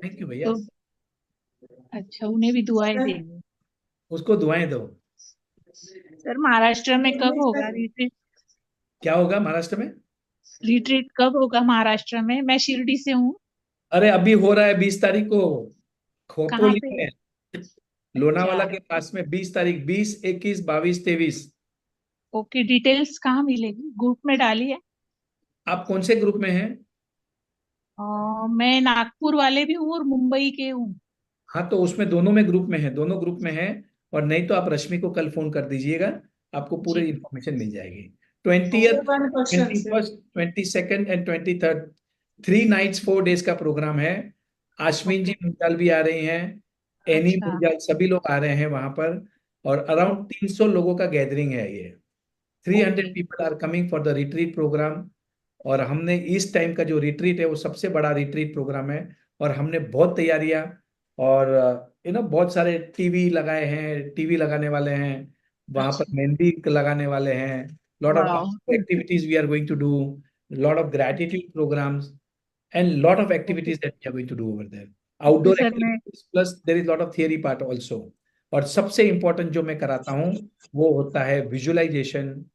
Thank you भैया। तो अच्छा, उन्हें भी दुआएं देंगे। उसको दुआएं दो। सर महाराष्ट्र में कब होगा रिट्रीट? क्या होगा महाराष्ट्र में? रिट्रीट कब होगा महाराष्ट्र में? मैं शिरडी से हूँ। अरे अभी हो रहा है 20 तारीख को, कहाँ खोपोली पे? में, लोनावाला अच्छा, के पास में, 20 तारीख, 20, 21, 22, 23। ओके, डिटेल्स कहाँ मिलेगी? ग्रुप में डाली है? आप कौन से ग्रुप में हैं? मैं नागपुर वाले भी हूँ और मुंबई के हूँ। हाँ तो उसमें दोनों में ग्रुप में है, दोनों ग्रुप में है। और नहीं तो आप रश्मि को कल फोन कर दीजिएगा, आपको पूरी जी, इंफॉर्मेशन मिल जाएगी। 20th, 21st, 22nd and 23rd, 3 nights 4 days का प्रोग्राम है। आश्विन जी ओके, मुंजाल भी आ रही हैं, एनी अच्छा, मुंजाल, सभी लोग आ रहे हैं वहां पर। और अराउंड 300 लोगों का गैदरिंग है ये। 300 okay, people are coming for the retreat program. और हमने इस टाइम का जो रिट्रीट है वो सबसे बड़ा रिट्रीट प्रोग्राम है। और हमने बहुत तैयारियां, और बहुत सारे टीवी लगाए हैं, टीवी लगाने वाले हैं वहां पर, अच्छा, मेहंदी लगाने वाले हैं, lot wow, of activities we are going to do, lot of gratitude programs and lot of okay, activities that we are going to do over there, okay outdoor sir. मैं activities plus there is lot of theory part also. और सबसे इंपॉर्टेंट जो मैं कराता हूँ वो होता है विजुअलाइजेशन,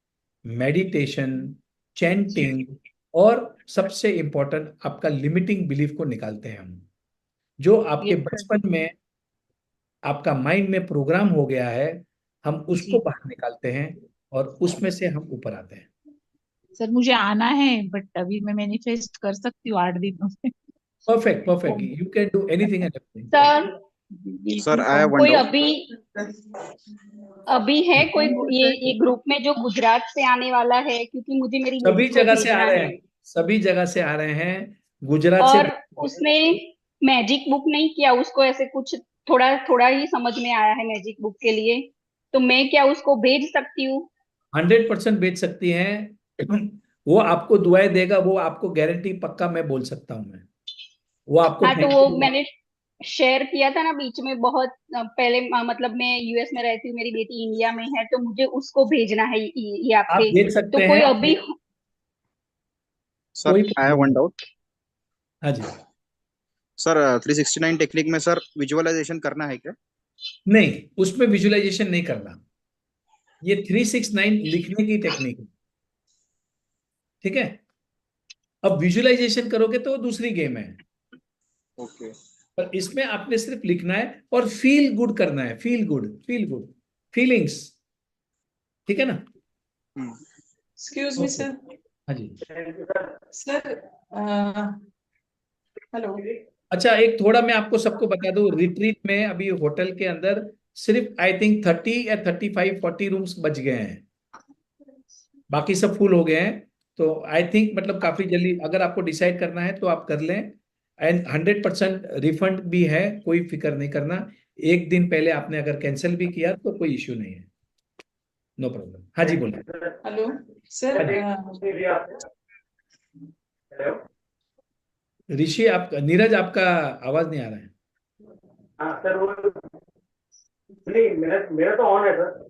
मेडिटेशन, चैंटिंग, और सबसे इंपॉर्टेंट आपका लिमिटिंग बिलीफ को निकालते हैं हम। जो आपके ये सर, बचपन में आपका माइंड में प्रोग्राम हो गया है, हम उसको जी बाहर निकालते हैं और उसमें से हम ऊपर आते हैं। सर, मुझे आना है बट अभी मैं मैनिफेस्ट कर सकती हूँ 8 दिनों में। Perfect, perfect, you can do anything and everything. Sir बिल्कुल आई हैव वन डाउट। अभी है कोई बोलिए ये सर। ग्रुप में जो गुजरात से आने वाला है, क्योंकि मुझे मेरी सभी बेटी को जगह से आ भेजना रहे है। हैं, सभी जगह से आ रहे हैं, गुजरात से और उसने मैजिक बुक नहीं किया, उसको ऐसे कुछ थोड़ा थोड़ा ही समझ में आया है मैजिक बुक के लिए, तो मैं क्या उसको भेज सकती हूँ? 100% बेच सकती हैं। वो आपको दुआएं देगा, वो आपको गारंटी पक्का मैं बोल सकता हूँ। मैं वो आपको हाँ, तो थैंक वो यू। मैंने शेयर किया था ना बीच में, बहुत पहले, मतलब मैं यूएस में रहती हूँ, मेरी बेटी इंडिया में है, तो मुझे उसको भेजना है ये आप आपके। भेज तो सकते कोई हैं। अभी सर कोई आई हैव प्रॉब्लम वन नहीं। डाउट। हाँ जी। सर 369 टेक्निक में सर विजुअलाइजेशन करना है क्या? नहीं, उसमें विजुअलाइजेशन नहीं करना, ये 369 लिखने की टेक्निक है, ठीक है। अब विजुअलाइजेशन करोगे तो वो दूसरी गेम है, ओके। पर इसमें आपने सिर्फ लिखना है और फील गुड करना है, feel good, feel good feelings, ठीक है ना। Excuse me sir. हाँ जी। Sir hello. अच्छा, एक थोड़ा मैं आपको सबको बता दूं, रिट्रीट में अभी होटल के अंदर सिर्फ आई थिंक 30 या 35 40 रूम्स बच गए हैं, बाकी सब फुल हो गए हैं। तो आई थिंक मतलब काफी जल्दी अगर आपको डिसाइड करना है तो आप कर लें। एंड 100% रिफंड भी है, कोई फिक्र नहीं करना। एक दिन पहले आपने अगर कैंसिल भी किया तो कोई इश्यू नहीं है, नो प्रॉब्लम। हाँ जी बोलिए। Hello sir. हाँ जी। ऋषि, आप, नीरज, आपका आवाज नहीं आ रहा है। हाँ सर, वो नहीं, मेरा मेरा तो ऑन है सर।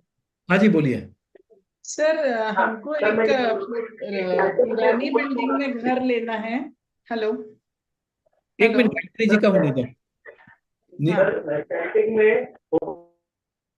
हाँ जी बोलिए। सर हमको सर, एक पुरानी बिल्डिंग में घर लेना है। हेलो एक मिनट गायत्री जी का होने दो। सर कैंटीन में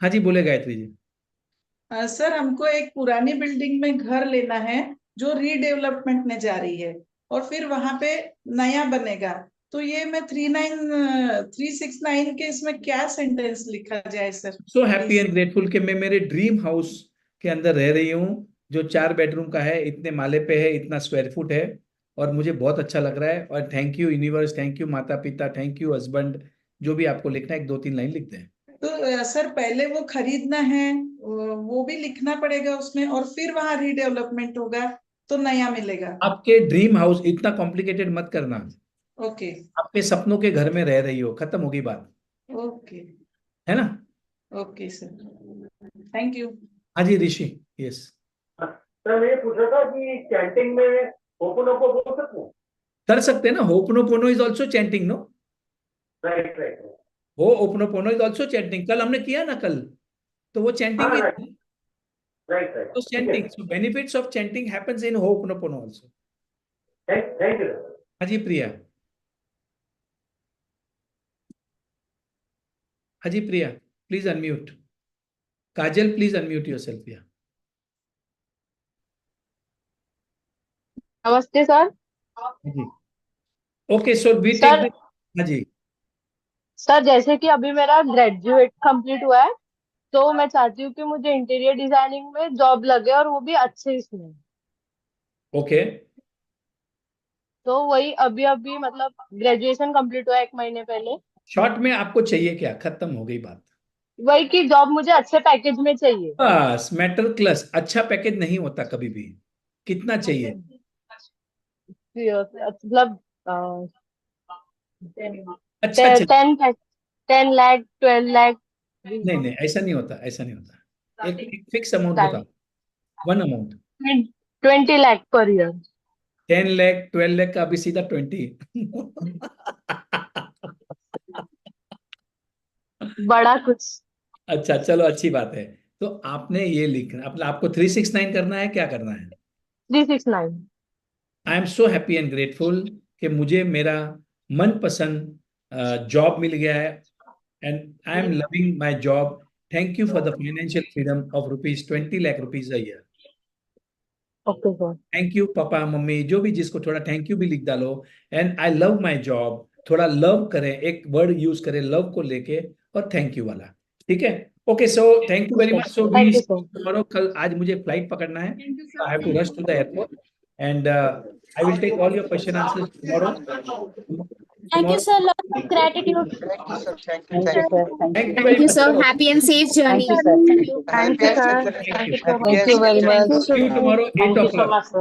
हाँ जी, बोले गायत्री जी। सर हमको एक पुरानी बिल्डिंग में घर लेना है जो रीडेवलपमेंट में जा रही है, और फिर वहां पे नया बनेगा। तो ये मैं 369 के इसमें क्या सेंटेंस लिखा जाए sir? So happy and grateful कि मैं मेरे ड्रीम हाउस के अंदर रह रही हूँ, जो 4 बेडरूम का है, इतने माले पे है, इतना स्क्वायर फुट है, और मुझे बहुत अच्छा लग रहा है। और thank you universe, thank you माता पिता, थैंक यू हस्बैंड, जो भी आपको लिखना है 1-2-3 लाइन लिख दें। तो सर पहले वो खरीदना है, वो भी लिखना पड़ेगा उसमें, और फिर वहां रीडेवलपमेंट होगा तो नया मिलेगा। आपके ड्रीम हाउस, इतना कॉम्प्लिकेटेड मत करना। ओके आपके सपनों के घर में रह रही हो, खत्म होगी बात, ओके है ना? Okay sir, thank you. हाँ जी ऋषि, यस। सर मैं ये पूछ रहा था कि कैंटीन में होपोनोपो बोल सकते हैं? कर सकते हैं ना, Hooponopono is also chanting, no? Right right Hooponopono is also chanting, कल हमने किया ना कल, तो वो चैंटिंग ही थी। राइट राइट तो chanting, so benefits of chanting happens in Hooponopono also. Thank you. हाँ जी प्रिया, हाँ जी Priya, please unmute. Kajal please unmute yourself Priya. नमस्ते सर। जी okay, so we take sir हाँ जी। सर जैसे कि अभी मेरा ग्रेजुएट कंप्लीट हुआ है, तो मैं चाहती हूँ कि मुझे इंटीरियर डिजाइनिंग में जॉब लगे, और वो भी अच्छे इसमें। ओके तो वही अभी अभी मतलब ग्रेजुएशन कंप्लीट हुआ 1 महीने पहले, शॉर्ट में आपको चाहिए क्या? खत्म हो गई बात। वही की जॉब मुझे अच्छे पैकेज में चाहिए। बस मैटर क्लस, अच्छा पैकेज नहीं होता कभी भी। कितना चाहिए? मतलब अच्छा चाहिए। 10 लाख 12 लाख। नहीं नहीं, ऐसा नहीं होता, ऐसा नहीं होता। एक फिक्स अमाउंट बताओ, one amount. 20 lakh per year. 10 lakh 12 lakh का अभी सीधा 20। बड़ा कुछ। अच्छा चलो, अच्छी बात है। तो आपने ये लिखना, अपना आपको 369 करना है, क्या करना है? 369। आई am so happy and grateful कि मुझे मेरा मनपसंद जॉब मिल गया है, and I am loving my job. Thank you for the financial freedom of ₹20 lakh a year। Okay sir. Thank you papa mummy, जो भी, जिसको थोड़ा थैंक यू भी लिख डालो। And I love my job, थोड़ा लव करें, एक वर्ड यूज करें लव को लेके, और थैंक यू वाला, ठीक है? Okay, so thank you very much. So we tomorrow, कल, आज मुझे फ्लाइट पकड़ना है, I have to rush to the airport, and I will take all your question answers tomorrow. Thank you, sir. Lot of gratitude. Thank you, sir. Happy and safe journey. Thank you, sir. Thank you. Thank you very much. See you tomorrow, 8 o'clock.